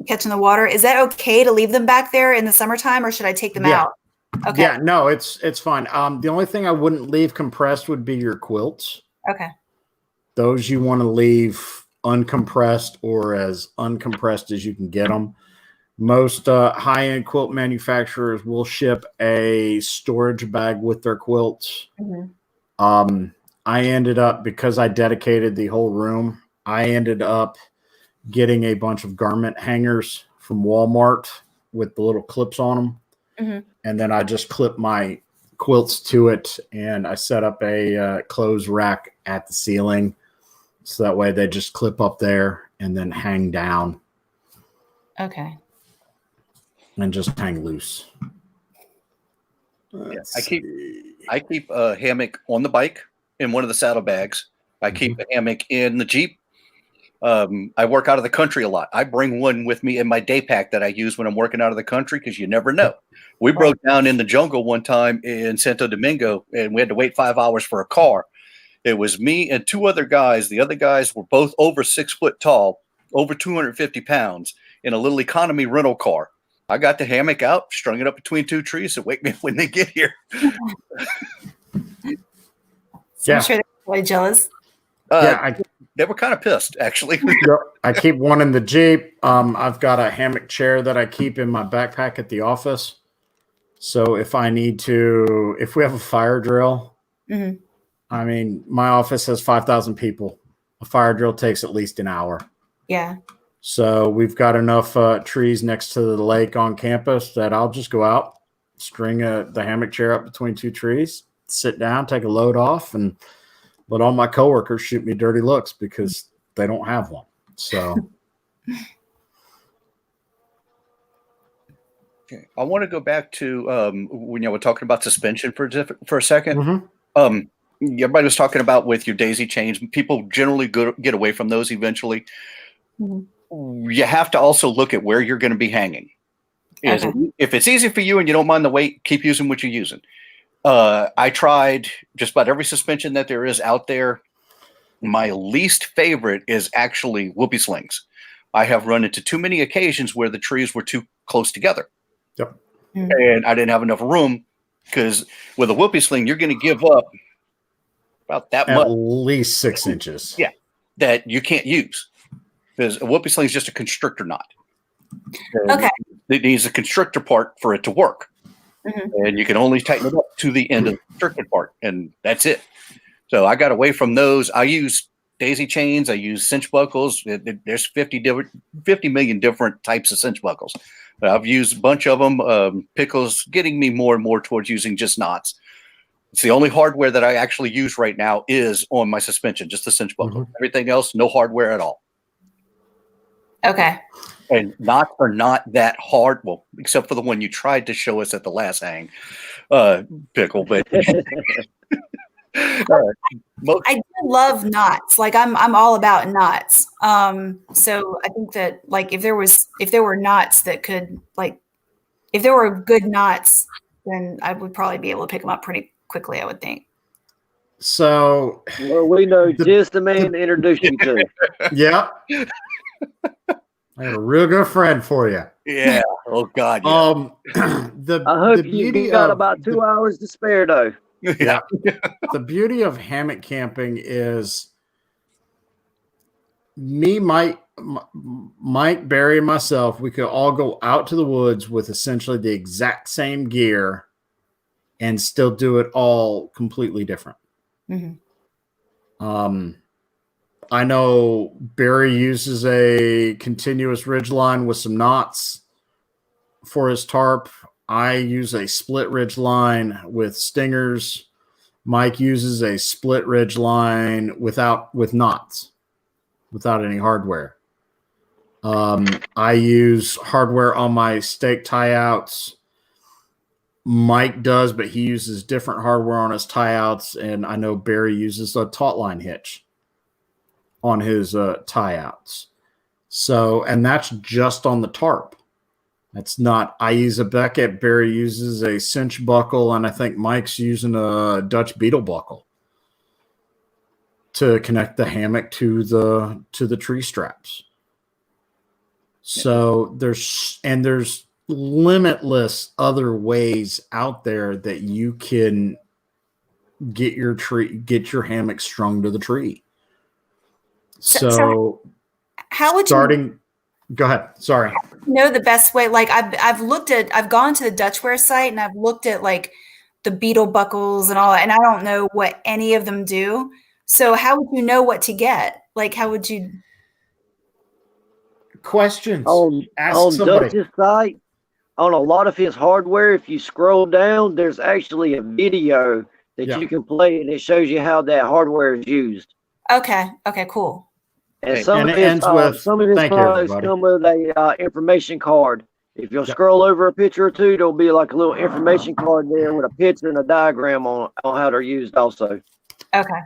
catching the water. Is that okay to leave them back there in the summertime, or should I take them out? Okay. Yeah, no, it's fine. The only thing I wouldn't leave compressed would be your quilts. Okay. Those you want to leave uncompressed or as uncompressed as you can get them. Most high-end quilt manufacturers will ship a storage bag with their quilts. Mm-hmm. I ended up, because I dedicated the whole room, I ended up getting a bunch of garment hangers from Walmart with the little clips on them. Mm-hmm. And then I just clipped my quilts to it, and I set up a clothes rack at the ceiling. So that way they just clip up there and then hang down. Okay. And just hang loose. I keep a hammock on the bike in one of the saddlebags. I keep a hammock in the Jeep. I work out of the country a lot. I bring one with me in my day pack that I use when I'm working out of the country because you never know. We broke down in the jungle one time in Santo Domingo, and we had to wait 5 hours for a car. It was me and 2 other guys. The other guys were both over 6 foot tall, over 250 pounds, in a little economy rental car. I got the hammock out, strung it up between 2 trees to wake me up when they get here. I'm sure they're really jealous. They were kind of pissed, actually. I keep one in the Jeep. I've got a hammock chair that I keep in my backpack at the office. So if we have a fire drill, I mean, my office has 5,000 people. A fire drill takes at least an hour. Yeah. So we've got enough trees next to the lake on campus that I'll just go out, string the hammock chair up between two trees, sit down, take a load off, and let all my coworkers shoot me dirty looks because they don't have one. So okay. I want to go back to when you were talking about suspension for a second. Everybody was talking about with your daisy chains. People generally get away from those eventually. You have to also look at where you're going to be hanging. If it's easy for you and you don't mind the weight, keep using what you're using. I tried just about every suspension that there is out there. My least favorite is actually whoopee slings. I have run into too many occasions where the trees were too close together. Yep. And I didn't have enough room because with a whoopee sling, you're going to give up about that much. At least 6 inches. Yeah. That you can't use because a whoopee sling is just a constrictor knot. Okay. It needs a constrictor part for it to work. And you can only tighten it up to the end of the constricted part, and that's it. So I got away from those. I use daisy chains. I use cinch buckles. There's 50 million different types of cinch buckles. But I've used a bunch of them. Pickl's getting me more and more towards using just knots. It's the only hardware that I actually use right now is on my suspension, just the cinch buckle. Everything else, no hardware at all. Okay. And knots are not that hard, well, except for the one you tried to show us at the last hang, Pickl. But I do love knots. Like I'm all about knots. So I think that like if there were knots that could like, if there were good knots, then I would probably be able to pick them up pretty quickly, I would think. So, well, we know just the man to introduce you to. Yeah. I got a real good friend for you. Yeah. Oh God. Yeah. I hope you got about 2 hours to spare, though. Yeah. The beauty of hammock camping is me, Mike, Barry, and myself. We could all go out to the woods with essentially the exact same gear, and still do it all completely different. I know Barry uses a continuous ridgeline with some knots for his tarp. I use a split ridgeline with stingers. Mike uses a split ridgeline with knots, without any hardware. I use hardware on my stake tie-outs. Mike does, but he uses different hardware on his tie-outs, and I know Barry uses a taut line hitch on his tie-outs. So, and that's just on the tarp. That's not, I use a Beckett, Barry uses a cinch buckle, and I think Mike's using a Dutch beetle buckle to connect the hammock to the tree straps. So there's limitless other ways out there that you can get your hammock strung to the tree. So how would you go ahead? Sorry. Know the best way? Like I've gone to the Dutchware site and I've looked at like the beetle buckles and all that, and I don't know what any of them do. So how would you know what to get? Like how would you? Questions on Dutch's site, on a lot of his hardware, if you scroll down, there's actually a video that you can play, and it shows you how that hardware is used. Okay. Cool. And some of his products come with a information card. If you'll scroll over a picture or two, there'll be like a little information card there with a picture and a diagram on how they're used also. Okay.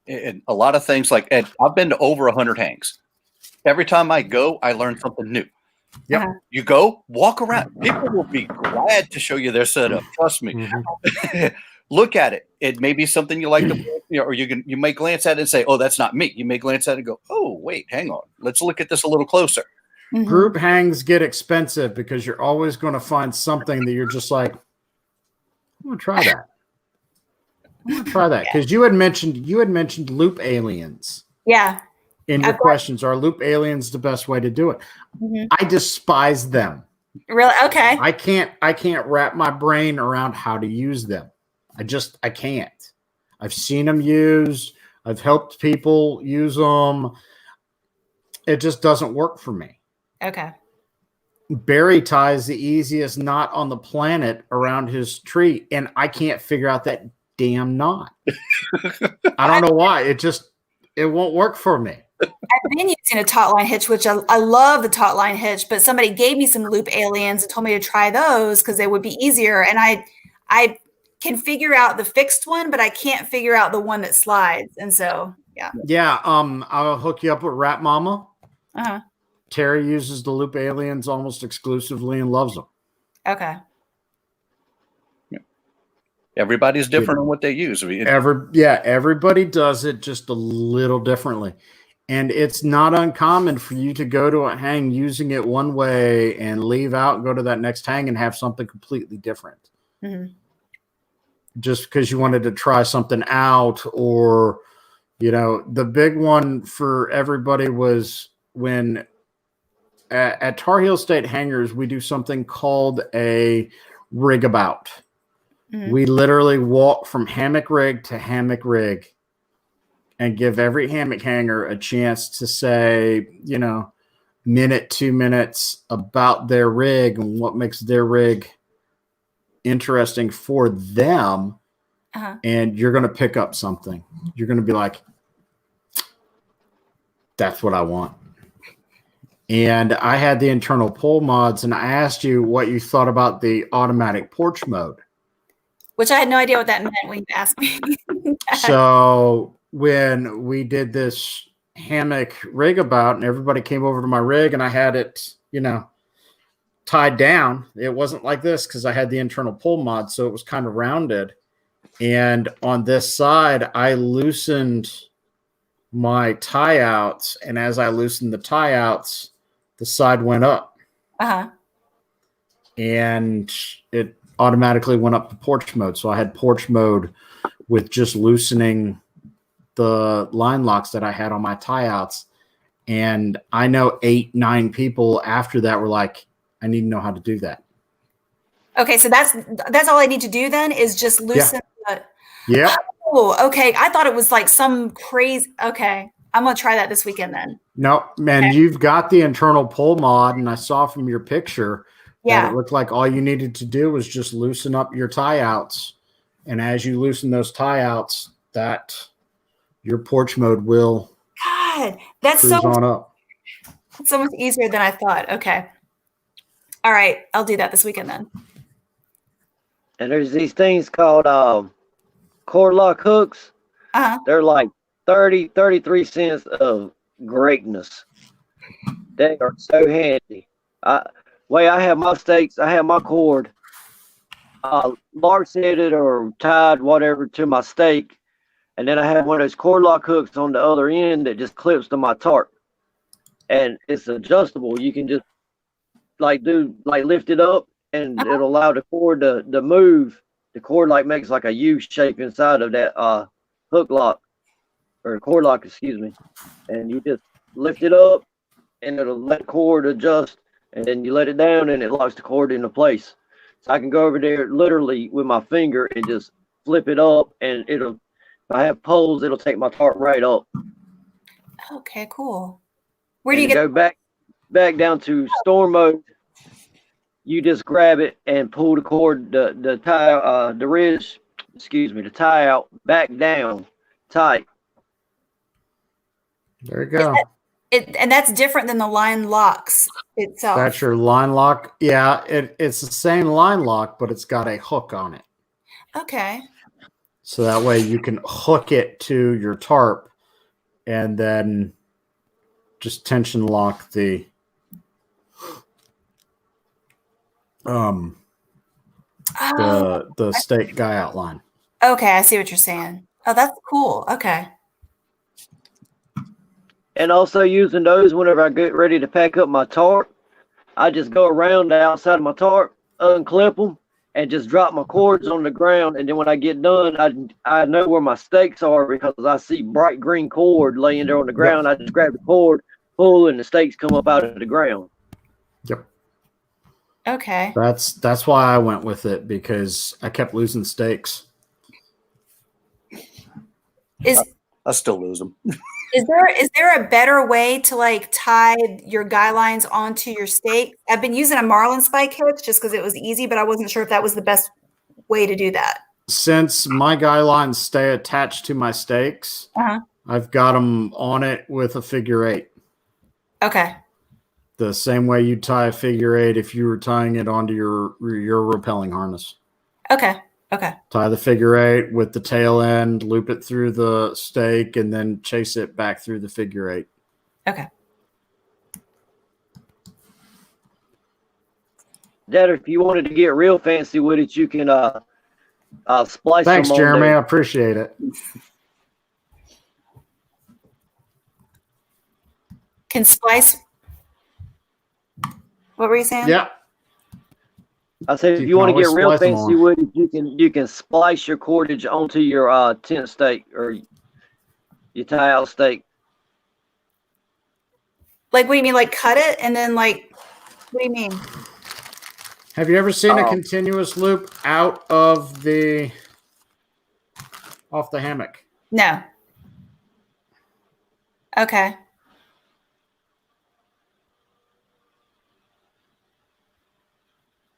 And a lot of things like, I've been to over 100 hangs. Every time I go, I learn something new. Yep. You go, walk around. People will be glad to show you their setup. Trust me. Look at it. It may be something you like to, or you may glance at it and say, "Oh, that's not me." You may glance at it and go, "Oh, wait, hang on. Let's look at this a little closer." Group hangs get expensive because you're always going to find something that you're just like, "I'm going to try that." I'm gonna try that because you had mentioned loop aliens Yeah. in your questions. Are loop aliens the best way to do it? Mm-hmm. I despise them. Really? Okay. I can't wrap my brain around how to use them. I can't. I've seen them used. I've helped people use them. It just doesn't work for me. Okay. Barry ties the easiest knot on the planet around his tree, and I can't figure out that damn knot. I don't know why. It won't work for me. I've been using a taut line hitch, which I love the taut line hitch, but somebody gave me some loop aliens and told me to try those because they would be easier. And I can figure out the fixed one, but I can't figure out the one that slides. And so, yeah. Yeah. I'll hook you up with Rat Mama. Uh-huh. Terry uses the loop aliens almost exclusively and loves them. Okay. Everybody's different on what they use. Everybody does it just a little differently. And it's not uncommon for you to go to a hang using it one way and leave out and go to that next hang and have something completely different. Mm-hmm. Just because you wanted to try something out, or, the big one for everybody was when at Tar Heel State Hangars, we do something called a rig about. Mm-hmm. We literally walk from hammock rig to hammock rig and give every hammock hanger a chance to say, minute, 2 minutes about their rig and what makes their rig interesting for them. Uh-huh. And you're going to pick up something. You're going to be like, that's what I want. And I had the internal pull mods, and I asked you what you thought about the automatic porch mode. Which I had no idea what that meant when you asked me. So when we did this hammock rig about and everybody came over to my rig and I had it, tied down, it wasn't like this because I had the internal pull mod, so it was kind of rounded. And on this side, I loosened my tie outs, and as I loosened the tie outs, the side went up. Uh-huh. And it automatically went up to porch mode. So I had porch mode with just loosening the line locks that I had on my tie outs. And I know 8-9 people after that were like, I need to know how to do that. Okay, so that's all I need to do then is just loosen. Yeah. Oh, okay. I thought it was like some crazy. Okay, I'm gonna try that this weekend then. No, man, okay. You've got the internal pull mod, and I saw from your picture that it looked like all you needed to do was just loosen up your tie outs, and as you loosen those tie outs, that your porch mode will. God, that's cruise on up. So much easier than I thought. Okay. All right, I'll do that this weekend then. And there's these things called cord lock hooks. Uh-huh. They're like 33 cents of greatness. They are so handy. Way I have my stakes, I have my cord lark-setted or tied, whatever, to my stake. And then I have one of those cord lock hooks on the other end that just clips to my tarp. And it's adjustable. You can just lift it up, and it'll allow the cord to move. The cord makes like a U shape inside of that hook lock, or cord lock, excuse me. And you just lift it up, and it'll let the cord adjust, and then you let it down, and it locks the cord into place. So I can go over there literally with my finger and just flip it up, and if I have poles, it'll take my tarp right up. Okay, cool. Where do you go back down to storm mode? You just grab it and pull the cord, the tie out back down tight. There you go. And that's different than the line locks itself. That's your line lock. Yeah, it's the same line lock, but it's got a hook on it. Okay. So that way you can hook it to your tarp and then just tension lock the the stake guy outline. Okay, I see what you're saying. Oh, that's cool. Okay. And also using those whenever I get ready to pack up my tarp, I just go around the outside of my tarp, unclip them, and just drop my cords on the ground. And then when I get done, I know where my stakes are because I see bright green cord laying there on the ground. I just grab the cord, pull, and the stakes come up out of the ground. Yep. Okay. That's why I went with it, because I kept losing stakes. I still lose them. Is there a better way to like tie your guy lines onto your stake? I've been using a marlin spike hitch just because it was easy, but I wasn't sure if that was the best way to do that. Since my guy lines stay attached to my stakes, I've got them on it with a figure 8. Okay. The same way you tie a figure 8 if you were tying it onto your rappelling harness. Okay. Okay. Tie the figure 8 with the tail end, loop it through the stake, and then chase it back through the figure 8. Okay. Dad, if you wanted to get real fancy with it, you can splice. Thanks, them on Jeremy. there. I appreciate it. Can splice. What were you saying? Yeah. I said, if you want to get real fancy with it, you can splice your cordage onto your tent stake or your tie out stake. Like, what do you mean? Like, cut it and then like, what do you mean? Have you ever seen a continuous loop out of off the hammock? No. Okay.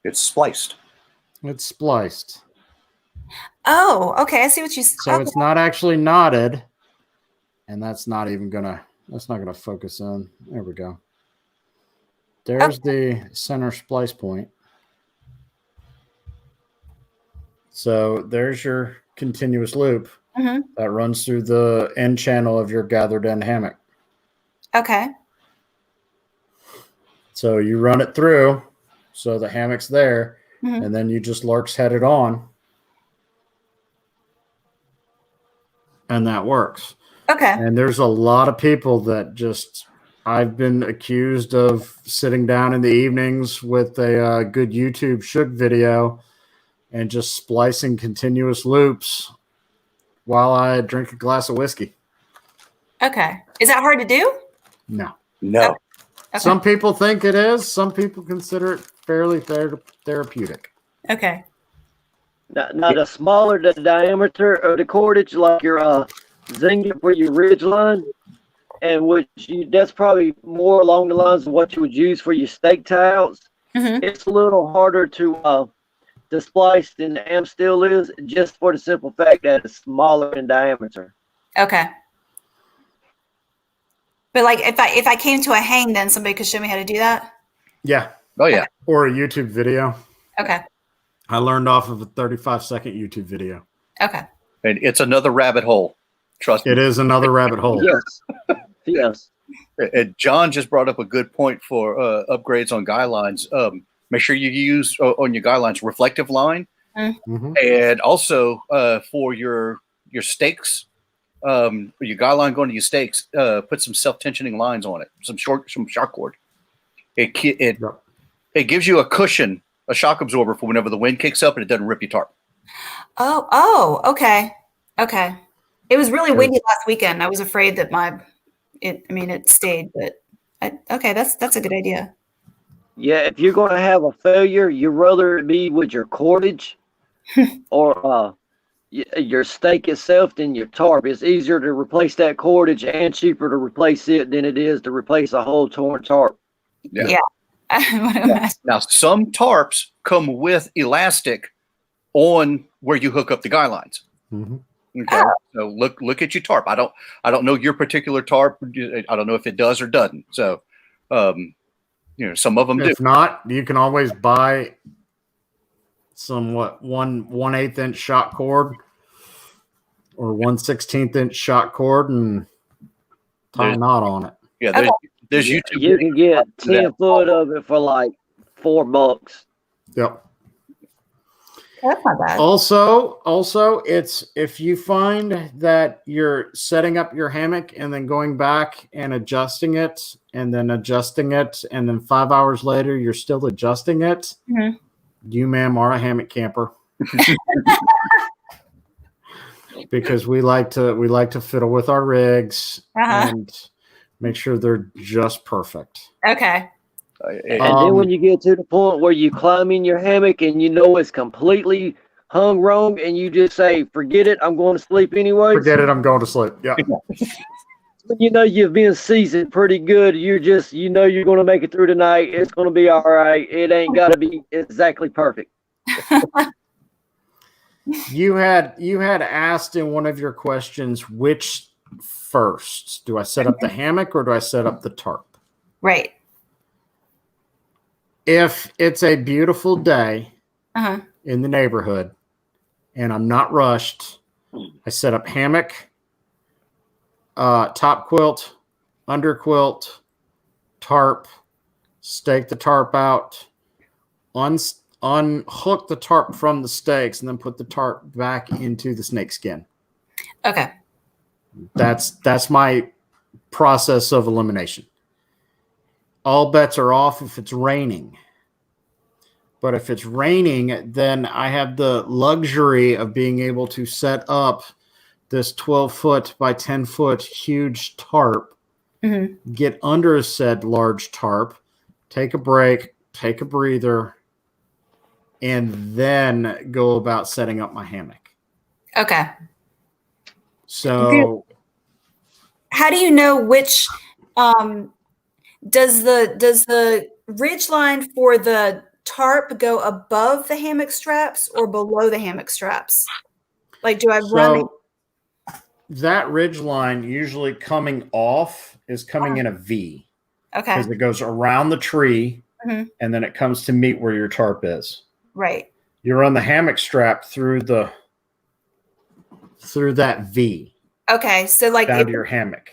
It's spliced. It's spliced. Oh, okay. I see what you said. So it's not actually knotted, and that's not gonna focus in. There we go. There's the center splice point. So there's your continuous loop that runs through the end channel of your gathered end hammock. Okay. So you run it through, so the hammock's there, and then you just lark's head it on, and that works. Okay. And there's a lot of people that I've been accused of sitting down in the evenings with a good YouTube shook video and just splicing continuous loops while I drink a glass of whiskey. Okay. Is that hard to do? No. No. Okay. Some people think it is. Some people consider it fairly therapeutic. Okay. Now, the smaller the diameter of the cordage, like your zinger for your ridge line, and that's probably more along the lines of what you would use for your stake tie-outs. It's a little harder to splice than the am steel is, just for the simple fact that it's smaller in diameter. Okay. But like, if I came to a hang, then somebody could show me how to do that? Yeah. Oh, yeah. Or a YouTube video. Okay. I learned off of a 35-second YouTube video. Okay. And it's another rabbit hole. Trust me. It is another rabbit hole. Yes. Yes. And John just brought up a good point for upgrades on guy lines. Make sure you use on your guy lines reflective line, and also for your stakes, your guy line going to your stakes. Put some self-tensioning lines on it, some shock cord. It gives you a cushion, a shock absorber for whenever the wind kicks up and it doesn't rip your tarp. Oh, okay. Okay. It was really windy last weekend. I was afraid that it stayed, but okay, that's a good idea. Yeah, if you're going to have a failure, you'd rather it be with your cordage or your stake itself than your tarp. It's easier to replace that cordage and cheaper to replace it than it is to replace a whole torn tarp. Yeah. Now, some tarps come with elastic on where you hook up the guy lines. Okay, so look at your tarp. I don't know your particular tarp. I don't know if it does or doesn't. So, some of them do. If not, you can always buy some 1/8 inch shot cord or 1/16 inch shot cord and tie a knot on it. Yeah, there's YouTube. You can get 10 foot of it for like $4. Yep. That's not bad. Also, it's if you find that you're setting up your hammock and then going back and adjusting it and then 5 hours later you're still adjusting it, you, ma'am, are a hammock camper. Because we like to fiddle with our rigs and make sure they're just perfect. Okay. And then when you get to the point where you climb in your hammock and you know it's completely hung wrong and you just say, forget it, I'm going to sleep anyway. Forget it, I'm going to sleep. Yeah. You know you've been seasoned pretty good. You're just, you know you're going to make it through the night. It's going to be all right. It ain't got to be exactly perfect. You had asked in one of your questions, which first? Do I set up the hammock or do I set up the tarp? Right. If it's a beautiful day in the neighborhood and I'm not rushed, I set up hammock, top quilt, under quilt, tarp, stake the tarp out, unhook the tarp from the stakes, and then put the tarp back into the snake skin. Okay. That's my process of elimination. All bets are off if it's raining. But if it's raining, then I have the luxury of being able to set up this 12-foot by 10-foot huge tarp, get under said large tarp, take a break, take a breather, and then go about setting up my hammock. Okay. So how do you know which does the ridge line for the tarp go above the hammock straps or below the hammock straps? Like, do I run that ridge line usually coming off is coming in a V. Okay. Because it goes around the tree and then it comes to meet where your tarp is. Right. You run the hammock strap through that V. Okay. So like down to your hammock.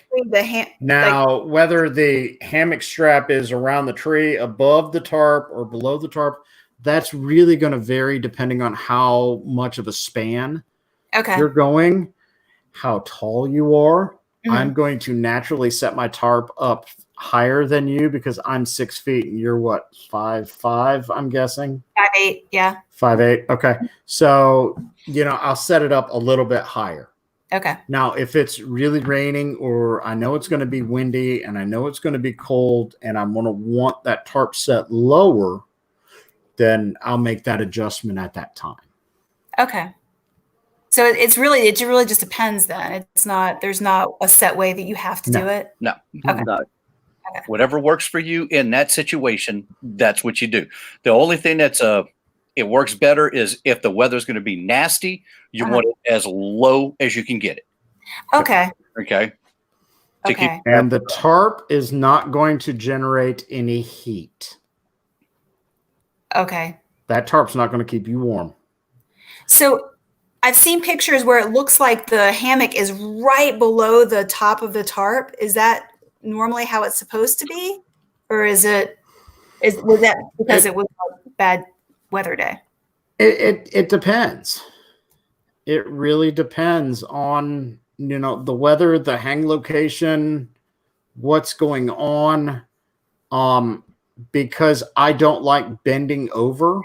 Now, whether the hammock strap is around the tree, above the tarp, or below the tarp, that's really going to vary depending on how much of a span you're going, how tall you are. I'm going to naturally set my tarp up higher than you because I'm 6 feet and you're what, 5'5", I'm guessing? 5'8", yeah. 5'8", okay. So, I'll set it up a little bit higher. Okay. Now, if it's really raining or I know it's going to be windy and I know it's going to be cold and I'm going to want that tarp set lower, then I'll make that adjustment at that time. Okay. So it really just depends then. There's not a set way that you have to do it? No. Okay. No. Okay. Whatever works for you in that situation, that's what you do. The only thing it works better is if the weather's going to be nasty, you want it as low as you can get it. Okay. Okay. And the tarp is not going to generate any heat. Okay. That tarp's not going to keep you warm. So I've seen pictures where it looks like the hammock is right below the top of the tarp. Is that normally how it's supposed to be? Or was that because it was a bad weather day? It depends. It really depends on, the weather, the hang location, what's going on. Because I don't like bending over.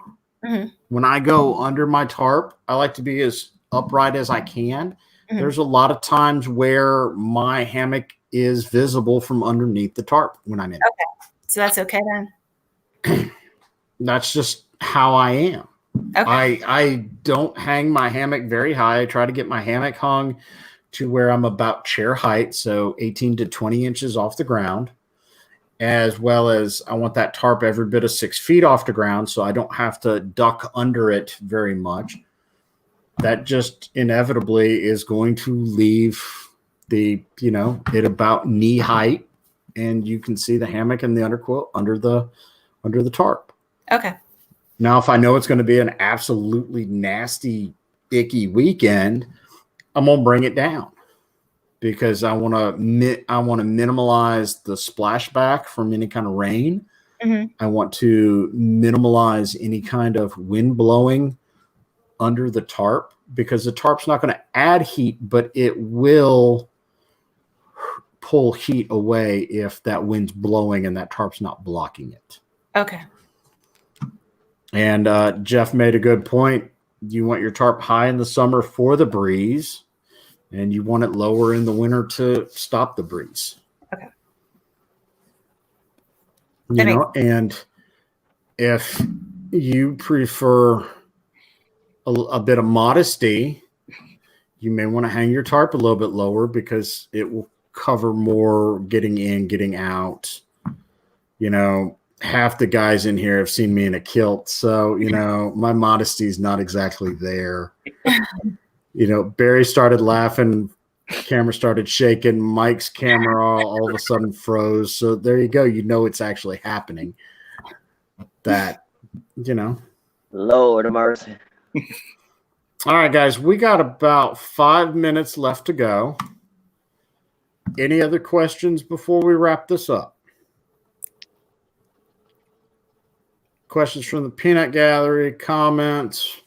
When I go under my tarp, I like to be as upright as I can. There's a lot of times where my hammock is visible from underneath the tarp when I'm in. Okay. So that's okay then? That's just how I am. Okay. I don't hang my hammock very high. I try to get my hammock hung to where I'm about chair height, so 18 to 20 inches off the ground, as well as I want that tarp every bit of 6 feet off the ground so I don't have to duck under it very much. That just inevitably is going to leave it about knee height, and you can see the hammock and the underquilt under the tarp. Okay. Now, if I know it's going to be an absolutely nasty, icky weekend, I'm going to bring it down because I want to minimize the splashback from any kind of rain. I want to minimize any kind of wind blowing under the tarp because the tarp's not going to add heat, but it will pull heat away if that wind's blowing and that tarp's not blocking it. Okay. And Jeff made a good point. You want your tarp high in the summer for the breeze, and you want it lower in the winter to stop the breeze. Okay. You know, and if you prefer a bit of modesty, you may want to hang your tarp a little bit lower because it will cover more getting in, getting out. You know, half the guys in here have seen me in a kilt, so, you know, my modesty is not exactly there. You know, Barry started laughing, camera started shaking, Mike's camera all of a sudden froze. So there you go. You know it's actually happening. That, you know. Lord of mercy. All right, guys, we got about 5 minutes left to go. Any other questions before we wrap this up? Questions from the peanut gallery, comments.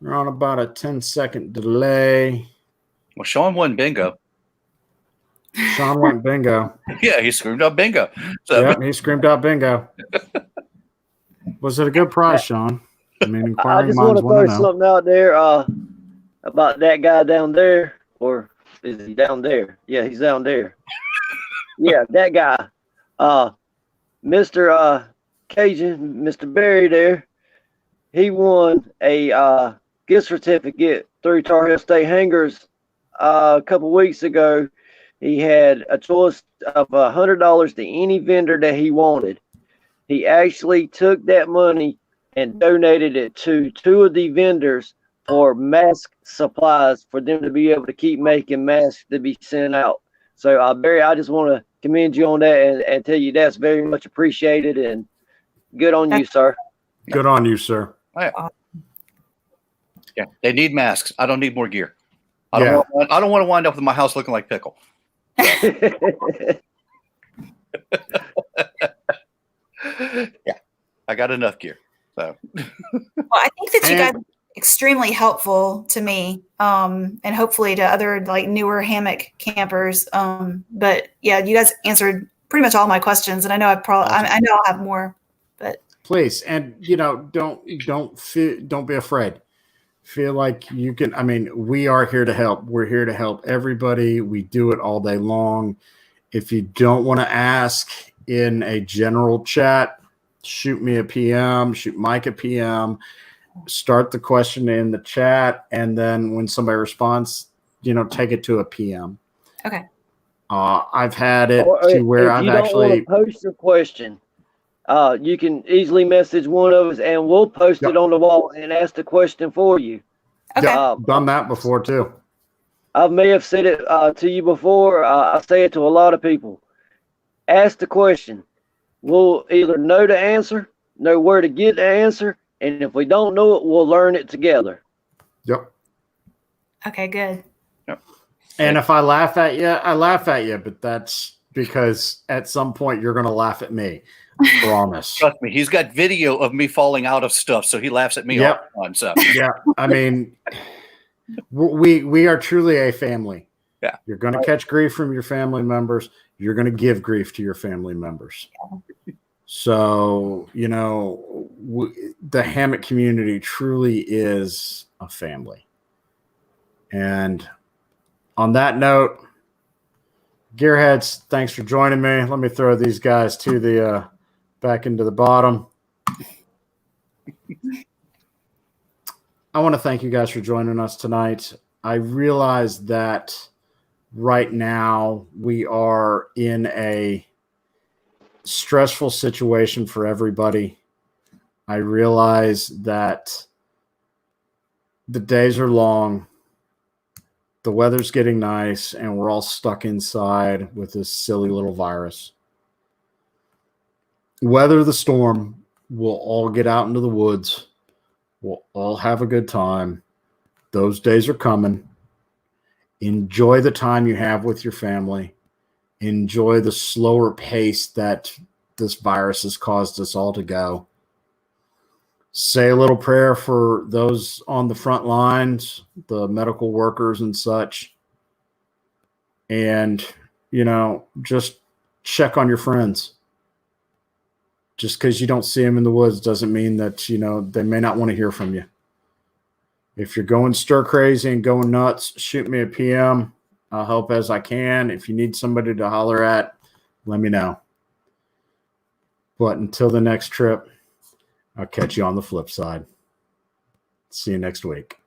We're on about a 10-second delay. Well, Sean won bingo. Sean went bingo. Yeah, he screamed out bingo. So Yep, he screamed out bingo. Was it a good prize, Sean? I mean, I inquiring just want minds to want throw to know. something out there about that guy down there, or is he down there? Yeah, he's down there. Yeah, that guy, Mr. Cajun, Mr. Barry there. He won a gift certificate through Tar Heel State Hangers a couple weeks ago. He had a choice of $100 to any vendor that he wanted. He actually took that money and donated it to 2 of the vendors for mask supplies for them to be able to keep making masks to be sent out. So, Barry, I just want to commend you on that and tell you that's very much appreciated, and good on you, sir. Good on you, sir. yeah, they need masks. I don't need more gear. I don't want to wind up with my house looking like Pickl. Yeah, I got enough gear. So, well, I think that you guys are extremely helpful to me, and hopefully to other like newer hammock campers. But yeah, you guys answered pretty much all my questions, and I know I know I'll have more. But please, and you know, don't be afraid. Feel like you can. I mean, we are here to help. We're here to help everybody. We do it all day long. If you don't want to ask in a general chat, shoot me a PM, shoot Mike a PM, start the question in the chat, and then when somebody responds, you know, take it to a PM. Okay. I've had it to where I've actually post your question. You can easily message one of us, and we'll post it on the wall and ask the question for you. Okay. Done that before too. I may have said it to you before. I say it to a lot of people. Ask the question. We'll either know the answer, know where to get the answer, and if we don't know it, we'll learn it together. Yep. Okay, good. Yep. And if I laugh at you, I laugh at you, but that's because at some point you're going to laugh at me. Promise. Trust me, he's got video of me falling out of stuff, so he laughs at me all the time. So yeah, I mean, we are truly a family. Yeah, you're going to catch grief from your family members. You're going to give grief to your family members. So you know, the hammock community truly is a family. And on that note, Gearheads, thanks for joining me. Let me throw these guys to the back into the bottom. I want to thank you guys for joining us tonight. I realize that right now we are in a stressful situation for everybody. I realize that the days are long, the weather's getting nice, and we're all stuck inside with this silly little virus. Weather the storm. We'll all get out into the woods. We'll all have a good time. Those days are coming. Enjoy the time you have with your family. Enjoy the slower pace that this virus has caused us all to go. Say a little prayer for those on the front lines, the medical workers and such. And, you know, just check on your friends. just because you don't see them in the woods doesn't mean that, you know, they may not want to hear from you. If you're going stir crazy and going nuts, shoot me a PM. I'll help as I can. If you need somebody to holler at, let me know. But until the next trip, I'll catch you on the flip side. See you next week.